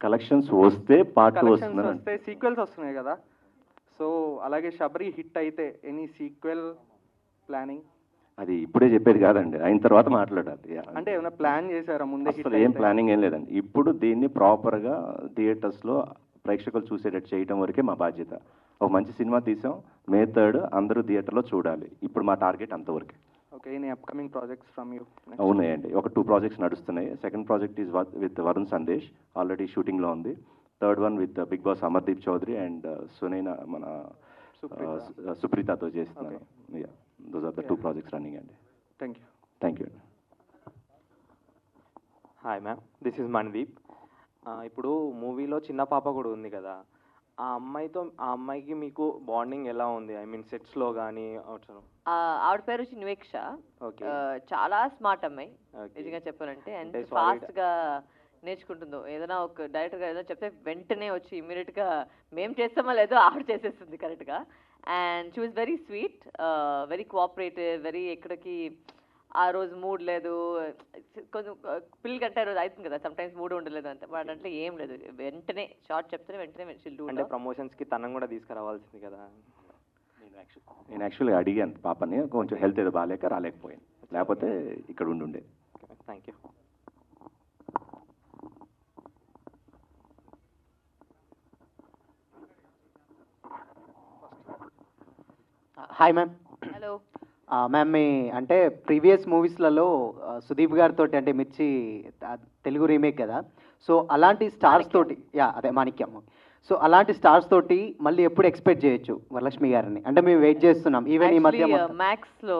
కలెక్షన్స్ వస్తే పార్ట్ 2 వస్తుంది, వస్తే సీక్వెల్స్ వస్తున్నాయి కదా. సో అలాగే శబరి హిట్ అయితే ఎనీ సీక్వెల్ ప్లానింగ్? అది ఇప్పుడే చెప్పేది కాదండి, అయిన తర్వాత మాట్లాడాలి. అంటే ఏమైనా ప్లాన్ చేశారా ముందే? అసలు ఏం ప్లానింగ్ ఏం లేదండి. ఇప్పుడు దీన్ని ప్రాపర్గా థియేటర్స్లో ప్రేక్షకులు చూసేటట్టు చేయడం వరకే మా బాధ్యత. ఒక మంచి సినిమా తీసాం, May 3 అందరూ థియేటర్లో చూడాలి. ఇప్పుడు మా టార్గెట్ అంతవరకే. Okay, any upcoming projects from you? అవునాయండి, ఒక 2 ప్రాజెక్ట్స్ నడుస్తున్నాయి. Second project is with Varun Sandesh, already షూటింగ్లో ఉంది. Third one with Bigg Boss Amardeep Chowdary and Sunaina మన సుప్రీతతో చేస్తున్నాను. Those are the 2 projects running అండి. థ్యాంక్ యూ అండి. Hi ma'am, this is Manideep. ఇప్పుడు మూవీలో చిన్న పాప కూడా ఉంది కదా, ఆ అమ్మాయికి మీకు బాండింగ్ ఎలా ఉంది? ఐ మీన్ సెట్స్లో కానీ ఆవిడ పేరు వచ్చి నివేక్ష. ఓకే. చాలా స్మార్ట్ అమ్మాయి నిజంగా చెప్పాలంటే. అండ్ ఫాస్ట్గా నేర్చుకుంటుందో, ఏదైనా ఒక డైరెక్టర్ గారు ఏదైనా చెప్తే వెంటనే వచ్చి ఇమీడియట్గా మేము చేస్తామో లేదో ఆవిడ చేసేస్తుంది కరెక్ట్గా. And she was very sweet, very cooperative, very ఎక్కడికి ఆ రోజు మూడ్ లేదు, కొంచెం పిల్లలు కంటే ఆ రోజు అవుతుంది కదా, సమ్ టైమ్స్ మూడ్ ఉండలేదు అంతే. బట్ అంటే ఏం లేదు, వెంటనే షార్ట్ చెప్తే వెంటనే అంటే ప్రమోషన్స్కి తనను కూడా తీసుకురావాల్సింది కదా. నేను యాక్చువల్గా అడిగాను పాపని, కొంచెం హెల్త్ ఏదో బాగాలేక రాలేకపోయాను, లేకపోతే ఇక్కడ ఉండుండేది. Thank you. Hi ma'am. Hello ma'am, మీ అంటే ప్రీవియస్ మూవీస్లలో సుదీప్ గారితో అంటే మిర్చి తెలుగు రీమేక్ కదా, సో అలాంటి స్టార్స్ తోటి అదే మాణిక్యం, సో అలాంటి స్టార్స్ తోటి మళ్ళీ ఎప్పుడు ఎక్స్పెక్ట్ చేయొచ్చు వరలక్ష్మి గారిని? అంటే మేము వెయిట్ చేస్తున్నాం. ఈవెన్ ఈ మధ్య మ్యాక్స్లో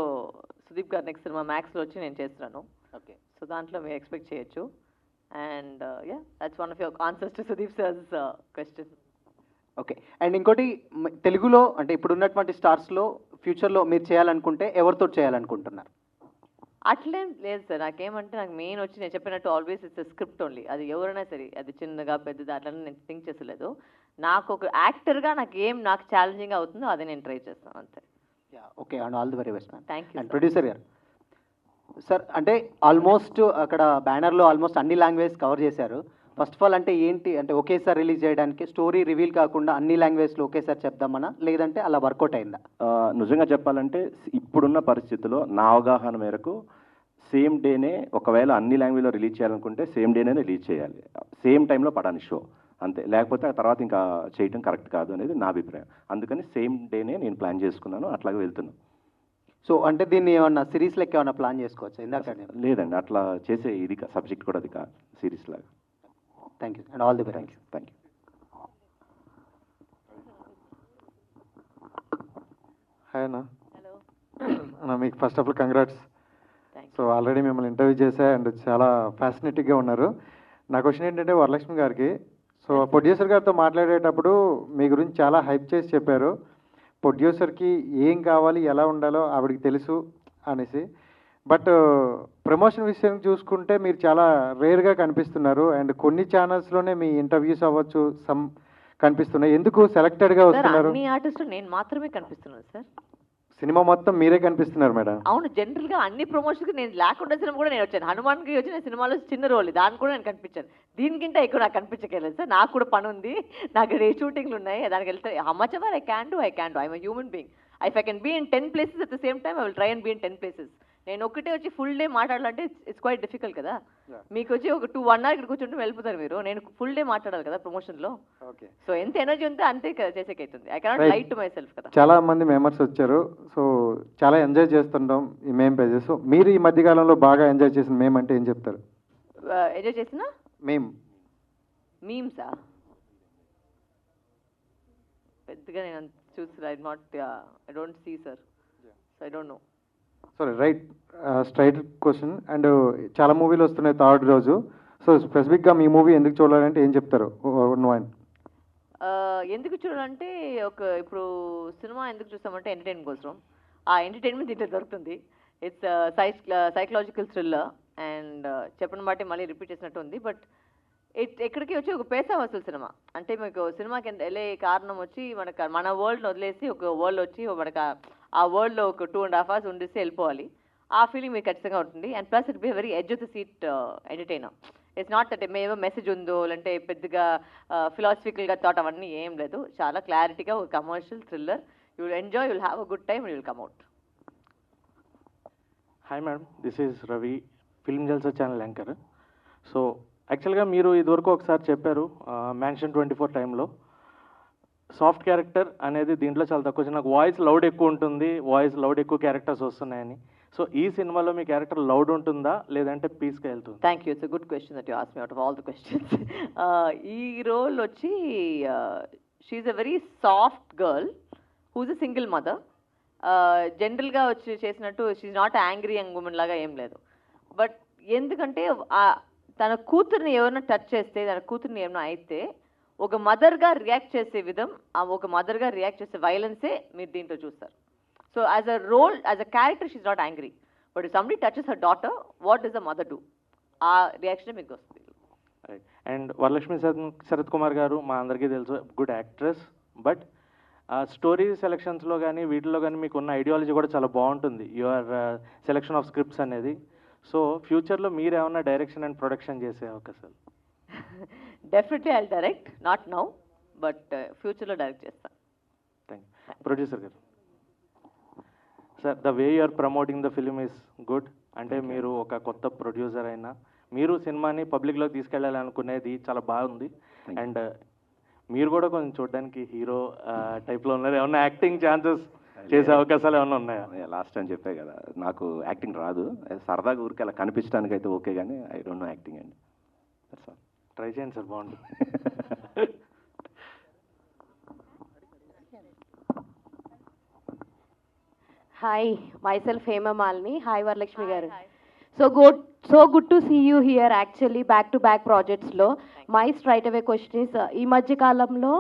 సుదీప్ గారి నెక్స్ట్ సినిమా మ్యాక్స్లో వచ్చి నేను చేస్తున్నాను. ఓకే, సో దాంట్లో మీరు ఎక్స్పెక్ట్ చేయొచ్చు. And that's one of your answers to Sudeep sir's question. Okay, and ఇంకోటి తెలుగులో అంటే ఇప్పుడు ఉన్నటువంటి స్టార్స్లో ఫ్యూచర్లో మీరు చేయాలనుకుంటే ఎవరితో చేయాలనుకుంటున్నారు? అట్లేం లేదు సార్, నాకేమంటే నాకు మెయిన్ వచ్చి నేను చెప్పినట్టు ఆల్వేస్ ఇట్స్ స్క్రిప్ట్ ఓన్లీ. అది ఎవరైనా సరే, అది చిన్నగా పెద్దది అట్లా నేను థింక్ చేసలేదు. నాకు ఒక యాక్టర్గా నాకు ఛాలెంజింగ్ అవుతుందో అది నేను ట్రై చేస్తాను అంతే. Okay, and all the very best ma'am. Thank you. And producer గారు సార్, అంటే ఆల్మోస్ట్ అక్కడ బ్యానర్లో ఆల్మోస్ట్ అన్ని లాంగ్వేజ్ కవర్ చేశారు. ఫస్ట్ ఆఫ్ ఆల్ అంటే ఏంటి, అంటే ఒకేసారి రిలీజ్ చేయడానికి స్టోరీ రివీల్ కాకుండా అన్ని లాంగ్వేజ్లో ఒకేసారి చెప్దామనా, లేదంటే అలా వర్కౌట్ అయిందా? నిజంగా చెప్పాలంటే ఇప్పుడున్న పరిస్థితిలో నా అవగాహన మేరకు సేమ్ డేనే, ఒకవేళ అన్ని లాంగ్వేజ్లో రిలీజ్ చేయాలనుకుంటే సేమ్ డేనే రిలీజ్ చేయాలి, సేమ్ టైంలో పడాలి షో అంతే. లేకపోతే ఆ తర్వాత ఇంకా చేయటం కరెక్ట్ కాదు అనేది నా అభిప్రాయం. అందుకని సేమ్ డేనే నేను ప్లాన్ చేసుకున్నాను, అట్లాగే వెళ్తున్నాను. సో అంటే దీన్ని ఏమన్నా సిరీస్ లెక్క ఏమన్నా ప్లాన్ చేసుకోవచ్చు? ఇందాక లేదండి, అట్లా చేసే ఇది సబ్జెక్ట్ కూడా అది కాదు, సిరీస్ లాగా. Thank you and all the best. Thank you. Hi అన్న. అన్న, మీకు first of all congrats. So already మిమ్మల్ని ఇంటర్వ్యూ చేశా అండ్ చాలా ఫ్యాసినేటింగ్గా ఉన్నారు. నా క్వశ్చన్ ఏంటంటే వరలక్ష్మి గారికి, సో ప్రొడ్యూసర్ గారితో మాట్లాడేటప్పుడు మీ గురించి చాలా హైప్ చేసి చెప్పారు. ప్రొడ్యూసర్కి ఏం కావాలి, ఎలా ఉండాలో ఆవిడకి తెలుసు అనేసి. బట్ ప్రమోషన్ విషయం చూసుకుంటే మీరు చాలా రేర్గా కనిపిస్తున్నారు అండ్ కొన్ని ఛానల్స్లోనే మీ ఇంటర్వ్యూస్ అవ్వచ్చు సమ్ కనిపిస్తున్నాయి. ఎందుకు సెలెక్టెడ్గా వస్తున్నారు? అన్ని ఆర్టిస్టులు నేను మాత్రమే కనిపిస్తున్నాను సార్. సినిమా మొత్తం మీరే కనిపిస్తున్నారు మేడం. అవును, జనరల్గా అన్ని ప్రమోషన్కి నేను లేకుండా సినిమా కూడా నేను వచ్చాను. హనుమాన్కి వచ్చి నేను సినిమాలో చిన్న రోల్, దాన్ని కూడా నేను కనిపించాను. దీనికంటే ఎక్కువ నాకు కనిపించగలేదు సార్. నాకు కూడా పని ఉంది, నాకు షూటింగ్లు ఉన్నాయి, దానికి వెళ్తే how much ever I can do I'm a human being. If I can be in 10 places at the same time, I will try and be in 10 places. నేను ఒక్కటే వచ్చి ఫుల్ డే మాట్లాడాలంటే ఇట్స్ క్వైట్ డిఫికల్ట్ కదా. మీకు వచ్చి ఒక 1 hour ఇక్కడ కూర్చుంటే వెళ్ళిపోతారు మీరు. నేను ఫుల్ డే మాట్లాడాలి కదా ప్రమోషన్లో. సో ఎంత ఎనర్జీ ఉంటే అంతే కదా చేసేకైతుంది. I cannot lie to myself కదా. చాలా మంది మెంబర్స్ వచ్చారు, సో చాలా ఎంజాయ్ చేస్తుంటాం ఈ మేమ్ పేజెస్. సో మీరు ఈ మధ్యకాలంలో బాగా ఎంజాయ్ చేసిన మేమ్ అంటే ఏం చెప్తారు? ఎంజాయ్ చేసిన మీమ్సా పెద్దగా నేను చూసి I don't see sir, so I don't know. Sorry, right, straight question. And చాలా మూవీలు వస్తున్నాయి థర్డ్ రోజు. సో స్పెసిఫిక్గా మీ మూవీ ఎందుకు చూడాలంటే ఏం చెప్తారు? ఎందుకు చూడాలంటే ఇప్పుడు సినిమా ఎందుకు చూస్తామంటే ఎంటర్టైన్మెంట్ కోసం. ఆ ఎంటర్టైన్మెంట్ దీంట్లో దొరుకుతుంది. ఇట్స్ సైకలాజికల్ థ్రిల్లర్ అండ్ చెప్పిన బట్టి మళ్ళీ రిపీట్ చేసినట్టు ఉంది. బట్ ఎక్కడికి వచ్చి ఒక పేసా వసూలు సినిమా అంటే మీకు సినిమాకి వెళ్ళే కారణం వచ్చి మన వరల్డ్ని వదిలేసి ఒక వరల్డ్ వచ్చి మనకు ఆ వరల్డ్లో ఒక 2.5 hours ఉండేసి వెళ్ళిపోవాలి. ఆ ఫీలింగ్ మీకు ఖచ్చితంగా ఉంటుంది. And plus it be very edge of the seat entertainer. It's not that ఏమో మెసేజ్ ఉందో లేదంటే పెద్దగా ఫిలాసఫికల్గా థాట్ అవన్నీ ఏం లేదు. చాలా క్లారిటీగా ఒక commercial thriller. You will enjoy, you will have a good time, you will come out. Hi madam, this is Ravi, film Jalsa channel anchor. So యాక్చువల్గా మీరు ఇదివరకు ఒకసారి చెప్పారు మ్యాన్షన్ 24 టైంలో సాఫ్ట్ క్యారెక్టర్ అనేది దీంట్లో చాలా తక్కువ వచ్చింది, నాకు వాయిస్ లౌడ్ ఎక్కువ ఉంటుంది, వాయిస్ లౌడ్ ఎక్కువ క్యారెక్టర్స్ వస్తున్నాయని. సో ఈ సినిమాలో మీ క్యారెక్టర్ లౌడ్ ఉంటుందా లేదంటే పీస్గా వెళ్తుంది? Thank you, it's a good question that you ask me out of all the questions. ఈ రోల్ వచ్చి she's a very soft girl whose a single mother. జనరల్గా వచ్చి చేసినట్టు she's not angry young woman లాగా ఏం లేదు. బట్ ఎందుకంటే తన కూతుర్ని ఎవరైనా టచ్ చేస్తే, తన కూతుర్ని ఏమైనా అయితే ఒక మదర్గా రియాక్ట్ చేసే విధం, ఒక మదర్గా రియాక్ట్ చేసే వైలెన్సే మీరు దీంట్లో చూస్తారు. So as a role, as a character she's not angry, but if somebody touches her daughter, what does the mother do, ఆ రియాక్షన్ మీకు వస్తుంది. అండ్ వరలక్ష్మి శరత్ కుమార్ గారు మా అందరికీ తెలుసు, గుడ్ యాక్ట్రెస్. బట్ స్టోరీ సెలెక్షన్స్లో కానీ వీటిలో కానీ మీకు ఉన్న ఐడియాలజీ కూడా చాలా బాగుంటుంది, యువర్ సెలెక్షన్ ఆఫ్ స్క్రిప్ట్స్ అనేది. సో ఫ్యూచర్లో మీరు ఏమన్నా డైరెక్షన్ అండ్ ప్రొడక్షన్ చేసే అవకాశాలు? Definitely I direct, not now, but ఫ్యూచర్లో డైరెక్ట్ చేస్తాను. Thank you. ప్రొడ్యూసర్ గారు, sir the way you are promoting the film is good. అంటే మీరు ఒక కొత్త ప్రొడ్యూసర్ అయినా మీరు సినిమాని పబ్లిక్లోకి తీసుకెళ్ళాలనుకునేది చాలా బాగుంది. అండ్ మీరు కూడా కొంచెం చూడడానికి హీరో టైప్లో ఉన్నారు, ఏమన్నా యాక్టింగ్ ఛాన్సెస్ చేసే అవకాశాలు ఏమైనా ఉన్నాయా? లాస్ట్ టైం చెప్పే కదా, నాకు యాక్టింగ్ రాదు, సరదాగా ఊరికి అలా కనిపించడానికి అయితే ఓకే, కానీ ఐ డోంట్ నో యాక్టింగ్ అండి. ట్రై చేయండి సార్, బాగుంటుంది. Hi, myself Hema Malini. Hi, Varalakshmi garu. So good to see you here. Actually, back-to-back projects lo. My straight away question is, ఈ మధ్య కాలంలో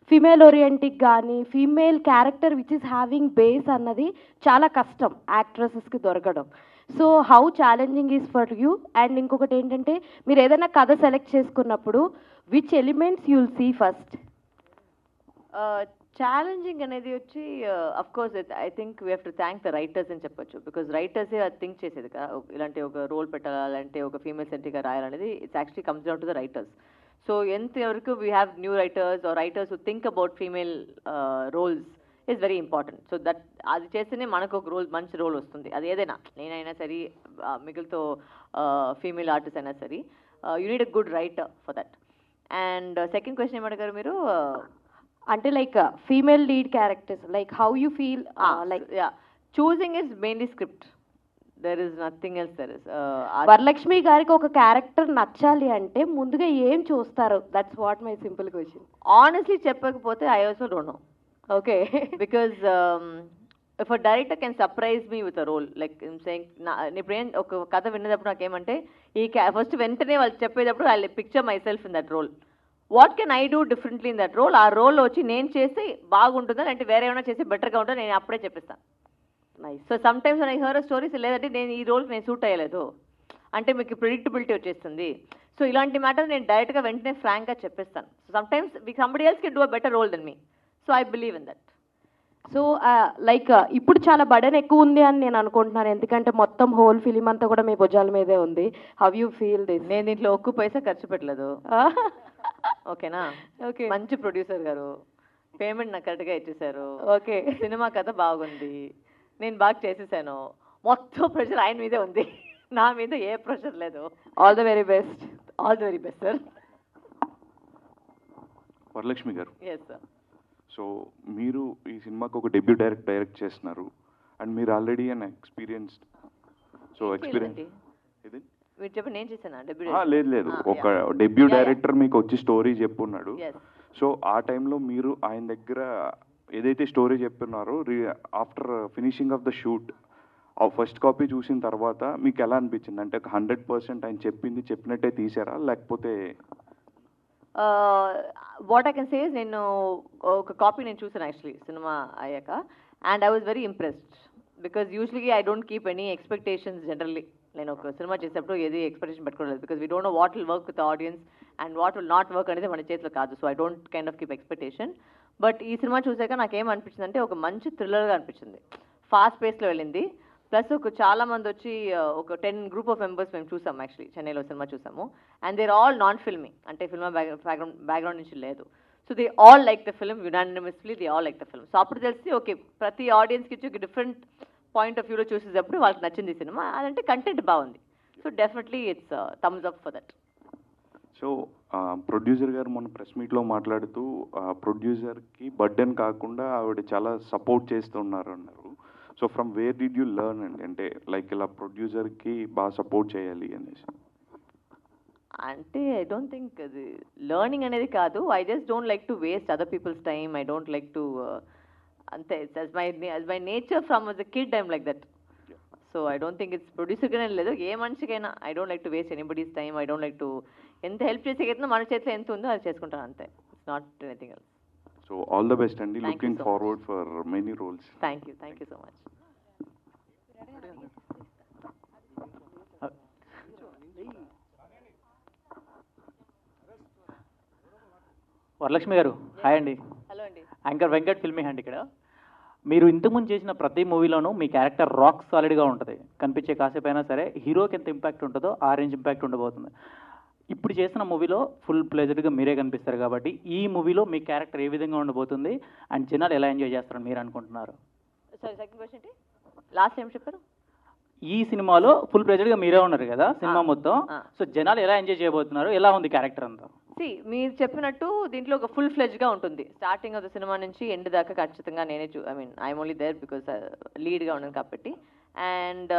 ఫీమేల్ ఓరియంటిక్ కానీ female character which is having base అన్నది చాలా కష్టం యాక్ట్రెసెస్కి దొరకడం. So how challenging is for you? And ఇంకొకటి ఏంటంటే, మీరు ఏదైనా కథ సెలెక్ట్ చేసుకున్నప్పుడు which elements you'll see first? Challenging అనేది వచ్చి of course I think we have to thank the writers అని చెప్పొచ్చు. బికాజ్ రైటర్సే అది థింక్ చేసేది కదా, ఇలాంటి ఒక రోల్ పెట్టాలంటే ఒక ఫీమేల్ సెంట్రిక్గా రాయాలనేది it's actually comes down to the writers. So ఎంతవరకు we have new writers or writers who think about female roles is very important. So that అది చేస్తేనే మనకు ఒక రోల్, మంచి రోల్ వస్తుంది. అది ఏదైనా, నేనైనా సరే మిగిలితో ఫీమేల్ ఆర్టిస్ట్ అయినా సరే, you need a good writer for that. And second question ఏమడిగారు మీరు? అంటే like female lead characters, like how you feel? Like choosing is mainly script, there is nothing else. There is Varalakshmi గారికి ఒక క్యారెక్టర్ నచ్చాలి అంటే ముందుగా ఏం చూస్తారు? That's what my simple question. Honestly చెప్పకపోతే I also don't know. Okay, because if a director can surprise me with a role, like saying, ఇప్పుడు ఏం ఒక కథ విన్నప్పుడు నాకేమంటే ఈ ఫస్ట్ వెంటనే వాళ్ళు చెప్పేటప్పుడు I picture myself in that role. What can I do differently in that role? ఆ రోల్లో వచ్చి నేను చేస్తే బాగుంటుందా అంటే వేరే ఏమైనా చేసి బెటర్గా ఉంటుందో నేను అప్పుడే చెప్పిస్తాను. Nice. So sometimes I hear stories, లేదంటే నేను ఈ రోల్కి నేను సూట్ అయ్యలేదు అంటే మీకు ప్రిడిక్టబిలిటీ వచ్చేస్తుంది. సో ఇలాంటి మ్యాటర్ నేను డైరెక్ట్గా వెంటనే ఫ్రాంక్గా చెప్పిస్తాను. So sometimes somebody else can do a better role than me. So I believe in that. So like ఇప్పుడు చాలా బర్డెన్ ఎక్కువ ఉంది అని నేను అనుకుంటున్నాను, ఎందుకంటే మొత్తం హోల్ ఫిలిం అంతా కూడా మీ భుజాల మీదే ఉంది. How you feel this? నేను దీంట్లో ఒక్క పైసా ఖర్చు పెట్టలేదు. ఓకేనా? ఓకే, మంచి ప్రొడ్యూసర్ గారు పేమెంట్ నాకు కరెక్ట్గా ఇచ్చేసారు. ఓకే, సినిమా కథ బాగుంది, నేను బాగా చేసేసాను. మొత్తం ప్రెషర్ ఆయన మీదే ఉంది, నా మీద ఏ ప్రెషర్ లేదు. All the very best. All the very best sir. Varalakshmi గారు, ఎస్ సార్. సో మీరు ఈ సినిమాకి ఒక డెబ్యూ డైరెక్ట్ చేస్తున్నారు, అండ్ మీరు ఆల్రెడీ అన్ ఎక్స్పీరియన్స్డ్. సో ఎక్స్పీరియన్స్ ఇది మీరు చెప్పండి, నేను చేశాను డెబ్యూ? లేదు, ఒక డెబ్యూ డైరెక్టర్ మీకు వచ్చి స్టోరీ చెప్పున్నాడు. సో ఆ టైంలో మీరు ఆయన దగ్గర ఏదైతే స్టోరీ చెప్పున్నారో, after finishing of the shoot ఆ ఫస్ట్ కాపీ చూసిన తర్వాత మీకు ఎలా అనిపించింది? అంటే 100% ఆయన చెప్పినట్టే తీసారా, లేకపోతే? What I can say is, నేను ఒక కాపీ నేను చూసాను యాక్చువల్లీ సినిమా అయ్యాక, and I was very impressed. Because usually I don't keep any expectations generally. నేను ఒక సినిమా చేసేటప్పుడు ఏది ఎక్స్పెక్టేషన్ పెట్టుకోలేదు, because we don't know what will work with audience and what will not work అనేది మన చేతిలో కాదు. So I don't kind of keep expectation. But ఈ సినిమా చూసాక నాకేమనిపించింది అంటే, ఒక మంచి థ్రిల్లర్గా అనిపించింది, ఫాస్ట్ పేస్లో వెళ్ళింది. ప్లస్ ఒక చాలా మంది వచ్చి ఒక 10 గ్రూప్ ఆఫ్ మెంబర్స్ మేము చూసాము యాక్చువల్లీ, చెన్నైలో సినిమా చూసాము. And they're all non filming, అంటే ఫిల్మ్ బ్యాక్గ్రౌండ్ నుంచి లేదు. So they all like the film unanimously, they all like the film. So అప్పుడు తెలిసి ఓకే, ప్రతి ఆడియన్స్కి ఇచ్చి ఒక డిఫరెంట్ పాయింట్ ఆఫ్ వ్యూలో చూసేటప్పుడు వాళ్ళకి నచ్చింది సినిమా, అదంటే కంటెంట్ బాగుంది. So definitely it's thumbs up for that. So producer గారు మొన్న ప్రెస్ మీట్లో మాట్లాడుతూ ప్రొడ్యూసర్కి బర్డెన్ కాకుండా ఆవిడ చాలా సపోర్ట్ చేస్తున్నారు అన్నారు. So from where did you learn అండి, అంటే లైక్ ఇలా ప్రొడ్యూసర్కి బాగా సపోర్ట్ చేయాలి అనేసి? అంటే ఐ డోంట్ థింక్ అది లెర్నింగ్ అనేది కాదు. I just don't like to waste other people's time. I don't like to అంతే, as my nature from as a kid I'm like that. So I don't think it's producer కనే లేదు, ఏ మనిషికైనా I don't like to waste anybody's time. I don't like to ఎంత హెల్ప్ చేసేకైతే మన చేతిలో ఎంత ఉందో అది చేసుకుంటాను అంతే. It's not anything else. So all the best అండి, looking forward for many roles. Thank you so much. Varalakshmi గారు హాయ్ అండి. హలో అండి. యాంకర్ వెంకట్ ఫిల్మీ హ్యాండ్ ఇక్కడ. మీరు ఇంతకుముందు చేసిన ప్రతి మూవీలోనూ మీ క్యారెక్టర్ రాక్ సాలిడ్గా ఉంటుంది, కనిపించే కాసేపు అయినా సరే హీరోకి ఎంత ఇంపాక్ట్ ఉంటుందో ఆ రేంజ్ ఇంపాక్ట్ ఉండబోతుంది. ఇప్పుడు చేసిన మూవీలో ఫుల్ ప్లెజర్డ్గా మీరే కనిపిస్తారు కాబట్టి ఈ మూవీలో మీ క్యారెక్టర్ ఏ విధంగా ఉండబోతుంది అండ్ జనాలు ఎలా ఎంజాయ్ చేస్తారని మీరు అనుకుంటున్నారు? సారీ, సెకండ్ క్వశ్చన్ ఏంటి? లాస్ట్ టైం చెప్పారు. ఈ సినిమాలో ఫుల్ ప్లెజర్డ్గా మీరే ఉన్నారు కదా సినిమా మొత్తం, సో జనాలు ఎలా ఎంజాయ్ చేయబోతున్నారు, ఎలా ఉంది క్యారెక్టర్ అంతా? మీరు చెప్పినట్టు దీంట్లో ఒక ఫుల్ ఫ్లెజ్గా ఉంటుంది. స్టార్టింగ్ ఆఫ్ ద సినిమా నుంచి ఎండ్ దాకా ఖచ్చితంగా నేనే I mean I'm only there because లీడ్గా ఉన్నాను కాబట్టి. అండ్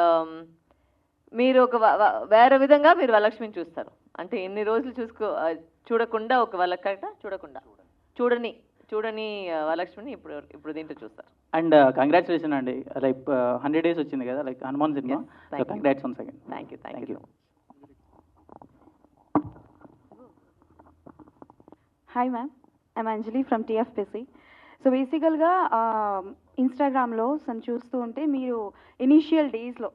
మీరు ఒక వేరే విధంగా మీరు వరలక్ష్మిని చూస్తారు. అంటే ఎన్ని రోజులు చూడకుండా ఒక చూడని వరలక్ష్మిని ఇప్పుడు దీంట్లో చూస్తారు. అండ్ కంగ్రాచులేషన్ అండి, లైక్ 100 days వచ్చింది కదా like Hanuman cinema. So congrats once again. Thank you. Hi ma'am, I'm Anjali from TFPC. So బేసికల్గా ఇన్స్టాగ్రామ్లో చూస్తూ ఉంటే మీరు ఇనీషియల్ డేస్లో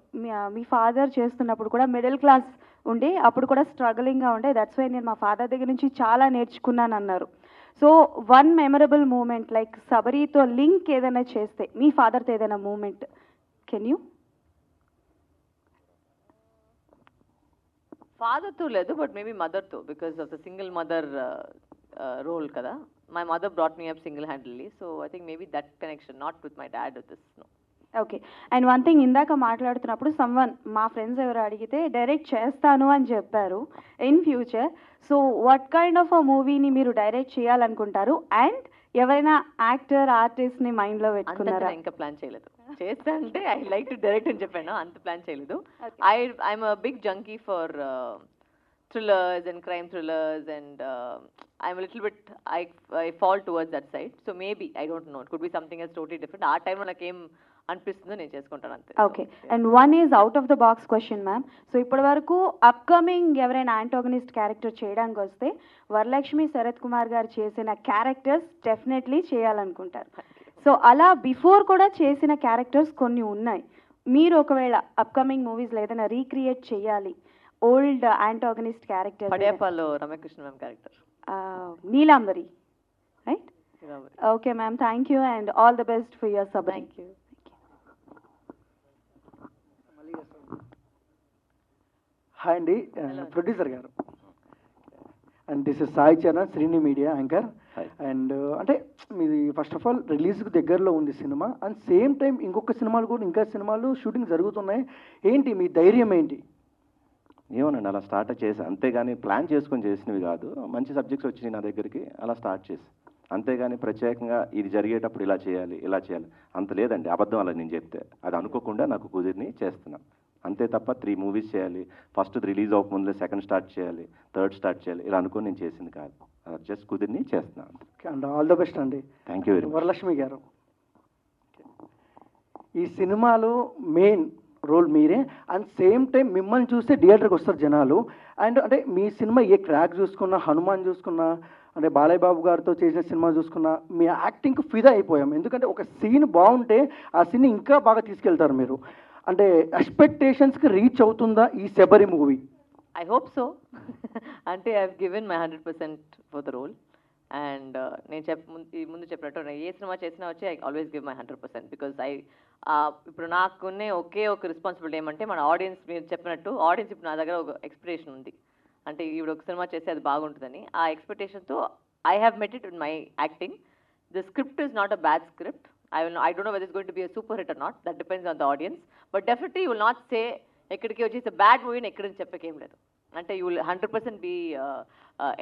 మీ ఫాదర్ చేస్తున్నప్పుడు కూడా మిడిల్ క్లాస్ ఉండే, అప్పుడు కూడా స్ట్రగలింగ్గా ఉండే, దట్స్ వై నేను మా ఫాదర్ దగ్గర నుంచి చాలా నేర్చుకున్నాను అన్నారు. So one memorable moment like సబరీతో లింక్ ఏదైనా చేస్తే మీ ఫాదర్తో ఏదైనా మూమెంట్ కెన్ యూ? ఫాదర్తో లేదు, బట్ మేబీ మదర్తో, because of the single mother role కదా. My mother brought me up single handedly. So I think maybe that connection, not with my dad with this. No. Okay. And one thing, ఇందాక మాట్లాడుతున్నప్పుడు మా ఫ్రెండ్స్ ఎవరు అడిగితే డైరెక్ట్ చేస్తాను అని చెప్పారు in future. So what kind of a మూవీని మీరు డైరెక్ట్ చేయాలనుకుంటారు అండ్ ఎవరైనా యాక్టర్ ఆర్టిస్ట్ని మైండ్లో పెట్టుకున్నారా? ఇంకా ప్లాన్ చేయలేదు. చేస్తా అంటే ఐ లైక్ టు డైరెక్ట్ అని చెప్పాను, అంత ప్లాన్ చేయలేదు. I'm a big junkie for thrillers and crime thrillers, and I'm a little bit, I fall towards that side. So maybe, I don't know, it could be something else totally different. Our time when I came అనిపిస్తుందో నేను చేసుకుంటాను అంతే. Okay. And one is out of the box question ma'am. So ఇప్పటి వరకు అప్కమింగ్ ఎవరైనా యాంటాగనిస్ట్ క్యారెక్టర్ చేయడానికి వస్తే వరలక్ష్మి శరత్ కుమార్ గారు చేసిన క్యారెక్టర్స్ డెఫినెట్లీ చేయాలనుకుంటారు. సో అలా బిఫోర్ కూడా చేసిన క్యారెక్టర్స్ కొన్ని ఉన్నాయి. మీరు ఒకవేళ అప్కమింగ్ మూవీస్లో ఏదైనా రీక్రియేట్ చేయాలి ఓల్డ్ యాంటాగనిస్ట్ క్యారెక్టర్? పడేపాలో Ramya Krishna ma'am character, Neelambari, right? Okay ma'am, thank you and all the best for your సబ్. Thank you. హాయ్ అండి, ప్రొడ్యూసర్ గారు. And this is Sai Charan, Srini media anchor. And అంటే మీది ఫస్ట్ ఆఫ్ ఆల్ రిలీజ్కి దగ్గరలో ఉంది సినిమా, అండ్ సేమ్ టైం ఇంకొక సినిమాలు కూడా ఇంకా సినిమాలు షూటింగ్ జరుగుతున్నాయి. ఏంటి మీ ధైర్యం ఏంటి? ఏమోనండి, అలా స్టార్ట్ చేసి అంతేగాని ప్లాన్ చేసుకొని చేసినవి కాదు. మంచి సబ్జెక్ట్స్ వచ్చినాయి నా దగ్గరికి, అలా స్టార్ట్ చేసి, అంతేగాని ప్రత్యేకంగా ఇది జరిగేటప్పుడు ఇలా చేయాలి అంత లేదండి. అబద్ధం అలా నేను చెప్తే అది అనుకోకుండా నాకు కుదిరిని చేస్తున్నాను అంతే తప్ప 3 movies చేయాలి, ఫస్ట్ రిలీజ్ అవ్వకముందులే సెకండ్ స్టార్ట్ చేయాలి, థర్డ్ స్టార్ట్ చేయాలి ఇలా అనుకుని నేను చేసింది కాదు. జస్ట్ కుదిరిని చేస్తున్నాను. అండ్ ఆల్ ద బెస్ట్ అండి. Thank you very much. Varalakshmi గారు, ఈ సినిమాలో మెయిన్ రోల్ మీరే, అండ్ సేమ్ టైం మిమ్మల్ని చూస్తే థియేటర్కి వస్తారు జనాలు. అండ్ అంటే మీ సినిమా ఏ క్రాక్ చూసుకున్నా, హనుమాన్ చూసుకున్నా, అంటే బాలయ్య బాబు గారితో చేసిన సినిమా చూసుకున్నా, మీ యాక్టింగ్కి ఫిదా అయిపోయాం. ఎందుకంటే ఒక సీన్ బాగుంటే ఆ సీన్ ఇంకా బాగా తీసుకెళ్తారు మీరు. అంటే ఎక్స్పెక్టేషన్స్కి రీచ్ అవుతుందా ఈ Sabari movie? I hope so. అంటే I have given my 100% for the role. And నేను ముందు చెప్పినట్టు ఏ సినిమా చేసినా వచ్చి I always give my 100%. Because ఇప్పుడు నాకున్నే ఒకే ఒక రెస్పాన్సిబిలిటీ ఏమంటే మన ఆడియన్స్, మీరు చెప్పినట్టు ఆడియన్స్ ఇప్పుడు నా దగ్గర ఒక ఎక్స్పెక్టేషన్ ఉంది. అంటే ఇప్పుడు ఒక సినిమా చేస్తే అది బాగుంటుందని, ఆ ఎక్స్పెక్టేషన్తో I have met it in my acting. The script is not a bad script. I don't know whether it's going to be a super hit or not. That depends on the audience. But definitely you will not say, ekkadiki vachi it's a bad movie ni ekkadini cheppake em ledu. Ante you will 100% be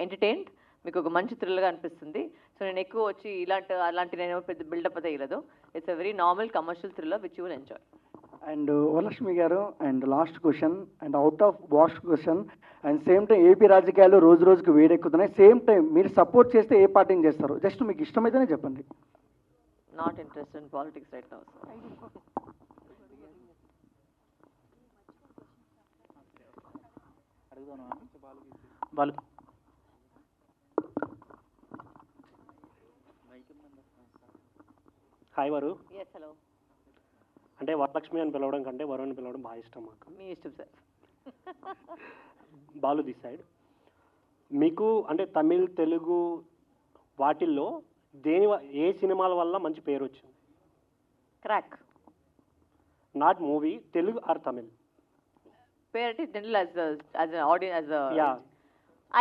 entertained. మీకు ఒక మంచి థ్రిల్గా అనిపిస్తుంది. సో నేను ఎక్కువ వచ్చి అలాంటి నేను పెద్ద బిల్డప్ అదే ఇవ్వలేదు. It's a very normal commercial thriller which you will enjoy. And Varalakshmi గారు, and last question and out of box question, and same time AP రాజకీయాలు రోజు రోజుకి వేడెక్కుతున్నాయి. సేమ్ టైం మీరు సపోర్ట్ చేస్తే ఏ పార్టీని చేస్తారు? జస్ట్ మీకు ఇష్టమైతేనే చెప్పండి. Not interested in politics right now. Balu hi Varu. yes hello. అంటే వరలక్ష్మి అని పిలవడం కంటే వరు అని పిలవడం బాగా ఇష్టం మాకు. మీ ఇష్టం సార్. Balu this side. మీకు అంటే తమిళ్ తెలుగు వాటిల్లో ఏ సినిమాల వల్ల మంచి పేరు వచ్చింది? Krack. Not movie, Telugu or Tamil. పేరు అంటే general as an audience as a Yeah.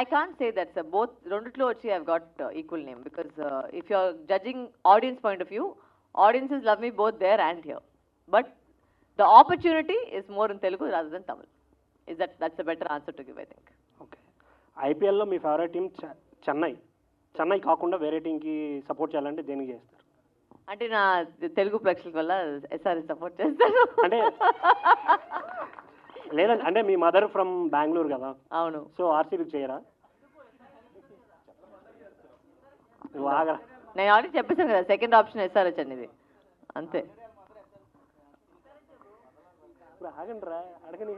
I can't say that sir. Both రెండిట్లో వచ్చి I've got equal name because if you're judging audience point of view, audiences love me both there and here. But the opportunity is more in Telugu rather than Tamil. That's a better answer to give, I think. Okay. ఐపీఎల్లో మీ ఫేవరెట్ టీం చెన్నై కాకుండా వేరే టీంకి సపోర్ట్ చేయాలంటే దేనికి చేస్తారు? అంటే నా తెలుగు ప్రేక్షకుల వల్ల ఎస్ఆర్ఎస్ సపోర్ట్ చేస్తాను. అంటే లేదండి, అంటే మీ మదర్ ఫ్రమ్ బెంగళూరు కదా. అవును. సో ఆర్సీబీకి చేయరా? నువ్వు ఆగరా. నేను ఆల్రెడీ చెప్పేసాను కదా, సెకండ్ ఆప్షన్ ఎస్ఆర్హెచ్ అనేది, అంతే. ఇప్పుడు ఆగండి రా, అడగని.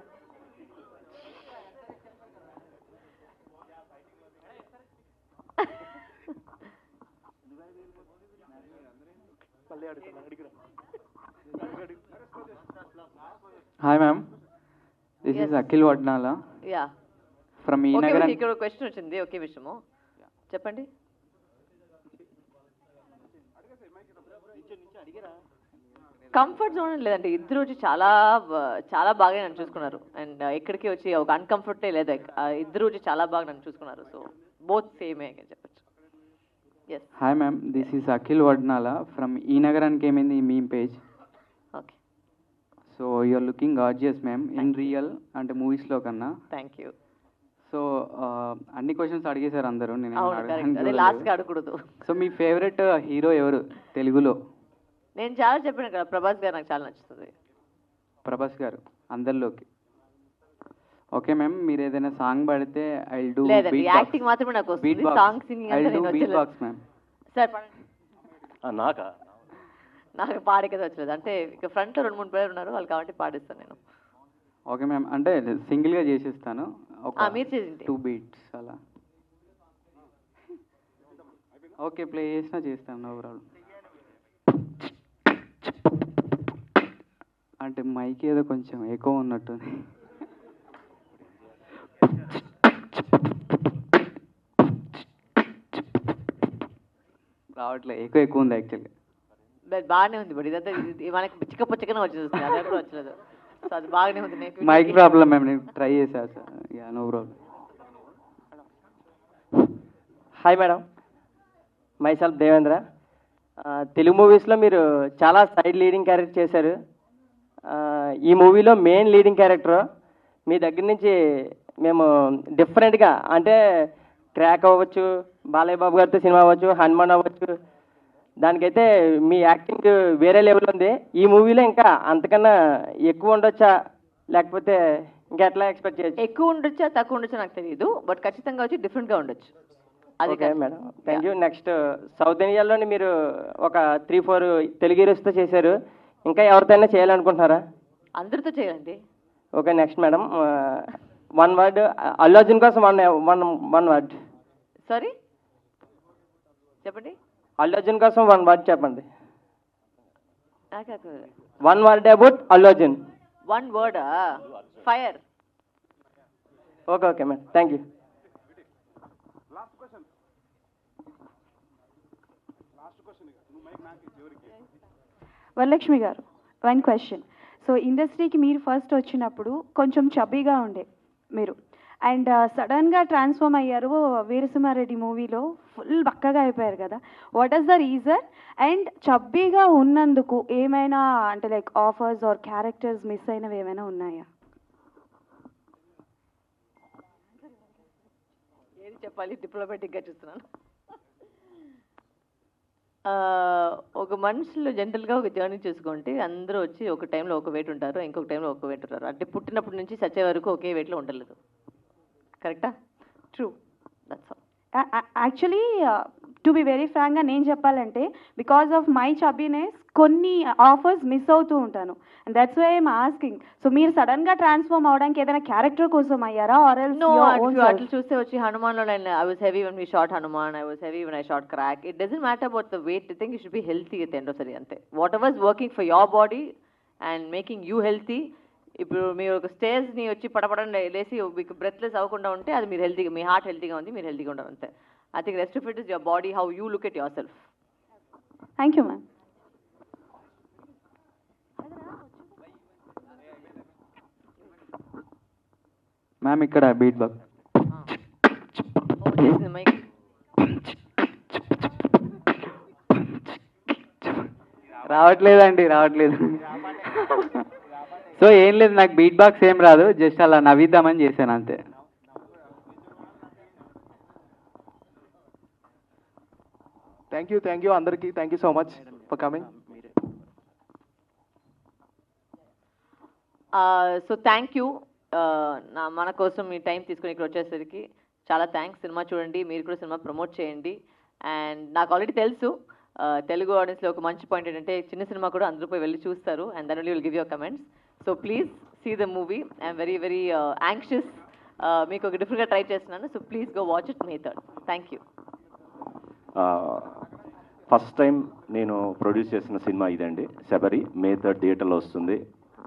Hi ma'am, this is Akhil Vadnala from Enagar. ఇక్కడ క్వశ్చన్ వచ్చింది, ఒకే విషయము చెప్పండి. కంఫర్ట్ జోన్ లేదండి, ఇద్దరు వచ్చి చాలా చాలా బాగా నన్ను చూసుకున్నారు. అండ్ ఎక్కడికి వచ్చి ఒక అన్కంఫర్టే లేదు, ఇద్దరు వచ్చి చాలా బాగా నన్ను చూసుకున్నారు. సో బోత్ సేమే అని చెప్పచ్చు. Hi ma'am, this is Akhil Vadnala from Enagar అని came in the meme page. Okay. So you are looking gorgeous ma'am in real, అంటే మూవీస్లో కన్నా. Thank you. సో అన్ని క్వశ్చన్స్ అడిగేశారు అందరూ, నేను లాస్ట్గా అడగకూడదు. సో మీ ఫేవరెట్ హీరో ఎవరు తెలుగులో? నేను చాలా చెప్పాను కదా, ప్రభాస్ గారు నాకు చాలా నచ్చుతుంది. ప్రభాస్ గారు అందరిలోకి. ఓకే మ్యామ్, మీరు ఏదైనా సాంగ్ పాడితే ఐ డు లేదండి, యాక్టింగ్ మాత్రమే నాకు వస్తుంది, సాంగ్ సింగింగ్ అంటే నేను బీట్ బాక్స్ మ్యామ్. సార్ నాకు పాడేకదా వచ్చలేదు, అంటే ఇక ఫ్రంట్లో 2-3 పేరు ఉన్నారు, వాళ్ళు కాబట్టి పాడిస్తాను నేను. ఓకే మ్యామ్, అంటే సింగిల్గా చేసేస్తాను, మీరు చేసింది 2 beats అలా. ఓకే, ప్లే చేసినా చేస్తాను, నో ప్రాబ్లం. అంటే మైక్ ఏదో కొంచెం ఎక్కువ ఉన్నట్టుంది. రావట్లే, ఎక్కువ ఉంది యాక్చువల్గా. బాగానే ఉంది, బట్ ఇదంతా మనకి చిక్కపచ్చకనే వచ్చేస్తుంది, అదే కూడా వచ్చలేదు. సో అది బాగానే ఉంది. మైక్ ప్రాబ్లం మ్యామ్, నేను ట్రై చేశాను sir. Yeah, no problem. Hi madam, myself Devendra. Telugu మూవీస్లో మీరు చాలా సైడ్ లీడింగ్ క్యారెక్టర్ చేశారు. ఈ మూవీలో మెయిన్ లీడింగ్ క్యారెక్టర్ మీ దగ్గర నుంచి మేము డిఫరెంట్గా, అంటే క్రాక్ అవ్వచ్చు, బాలయ్య బాబు గారితో సినిమా అవ్వచ్చు, హనుమాన్ అవ్వచ్చు, దానికైతే మీ యాక్టింగ్ వేరే లెవెల్ ఉంది. ఈ మూవీలో ఇంకా అంతకన్నా ఎక్కువ ఉండొచ్చా, లేకపోతే ఇంకా ఎట్లా ఎక్స్పెక్ట్ చేయొచ్చు? ఎక్కువ ఉండొచ్చా తక్కువ ఉండొచ్చా నాకు తెలియదు, బట్ ఖచ్చితంగా వచ్చి డిఫరెంట్గా ఉండొచ్చు. Okay madam, thank you. Next, south ఇండియాలోని మీరు ఒక 3-4 తెలుగు హీరోస్తో చేశారు, ఇంకా ఎవరితోనే చేయాలనుకుంటున్నారా? అందరితో చేయాలండి. Okay, next madam, 1 word Allu Arjun కోసం వన్ వర్డ్. సారీ చెప్పండి. అల్లు అర్జున్ కోసం 1 word చెప్పండి. 1 word about Allu Arjun. 1 word, fire. Okay okay madam, thank you. Varalakshmi గారు, 1 question. సో ఇండస్ట్రీకి మీరు ఫస్ట్ వచ్చినప్పుడు కొంచెం చబ్బీగా ఉండే మీరు, అండ్ సడన్గా ట్రాన్స్ఫార్మ్ అయ్యారు వీరసింహారెడ్డి మూవీలో, ఫుల్ బక్కగా అయిపోయారు కదా. What is the reason? And చబ్బీగా ఉన్నందుకు ఏమైనా అంటే like offers or characters miss అయినవి ఏమైనా ఉన్నాయా? ఏది చెప్పాలి, డిప్లొమాటిక్గా చూస్తున్నాను. ఒక మనుషులు జనరల్గా ఒక జర్నీ చూసుకుంటే అందరూ వచ్చి ఒక టైంలో ఒక వెయిట్ ఉంటారు, ఇంకొక టైంలో ఒక వెయిట్ ఉంటారు. అంటే పుట్టినప్పటి నుంచి చచ్చే వరకు ఒకే వెయిట్లో ఉండలేదు. కరెక్టా? True, that's all. Actually to be very ఫ్రాంక్గా నేను చెప్పాలంటే బికాస్ ఆఫ్ మై చబ్బీనెస్ కొన్ని ఆఫర్స్ మిస్ అవుతూ ఉంటాను. And that's why I'm asking. So మీరు సడన్గా ట్రాన్స్ఫార్మ్ అవడానికి ఏదైనా క్యారెక్టర్ కోసం అయ్యారా ఆర్ ఎల్స్ No, అట్లా చూస్తే వచ్చి హనుమాన్లో నేను I was heavy when we shot Hanuman, I was heavy when I shot Krack. It doesn't matter about the weight. I think you should be healthy at end of the day అంతే. Whatever working for your body and making you healthy. ఇప్పుడు మీరు ఒక స్టేజ్ని వచ్చి పడపడని లేసి మీకు బ్రెత్లెస్ అవ్వకుండా ఉంటే అది మీరు హెల్తీగా, మీ హార్ట్ హెల్తీగా ఉంది, మీరు హెల్తీగా ఉండరు అంతే. I think rest of it is your body, how you look at your self. Thank you ma'am. Ma'am ఇక్కడ బీట్ బాక్ రావట్లేదు. సో ఏం లేదు, నాకు బీట్ బాక్స్ ఏం రాదు, జస్ట్ అలా నవ్విద్దామని చేశాను అంతే. థ్యాంక్ యూ అందరికీ. Thank you so much for coming. So thank you మన కోసం మీ టైం తీసుకొని ఇక్కడ వచ్చేసరికి చాలా థ్యాంక్స్. సినిమా చూడండి, మీరు కూడా సినిమా ప్రమోట్ చేయండి. అండ్ నాకు ఆల్రెడీ తెలుసు తెలుగు ఆడియన్స్లో ఒక మంచి పాయింట్ ఏంటంటే చిన్న సినిమా కూడా అందరూ పోయి వెళ్ళి చూస్తారు and then will give your comments. So please see the movie. I'm very very anxious. మీకు ఒక డిఫరెంట్గా ట్రై చేస్తున్నాను. So please go watch it May 3rd. Thank you. First time నేను ప్రొడ్యూస్ చేసిన సినిమా ఇదండి, శబరి. May 3rd థియేటర్లో వస్తుంది.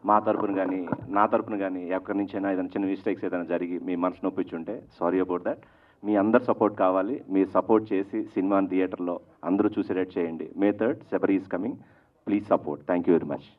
మా తరపున కానీ నా తరపున కానీ ఎక్కడి నుంచైనా ఏదైనా చిన్న మిస్టేక్స్ ఏదైనా జరిగి మీ మనసు నొప్పించుంటే సారీ అబౌట్ దట్. మీ అందరు సపోర్ట్ కావాలి. మీరు సపోర్ట్ చేసి సినిమాని థియేటర్లో అందరూ చూసేటట్టు చేయండి. May 3rd Sabari is coming. Please support. Thank you very much.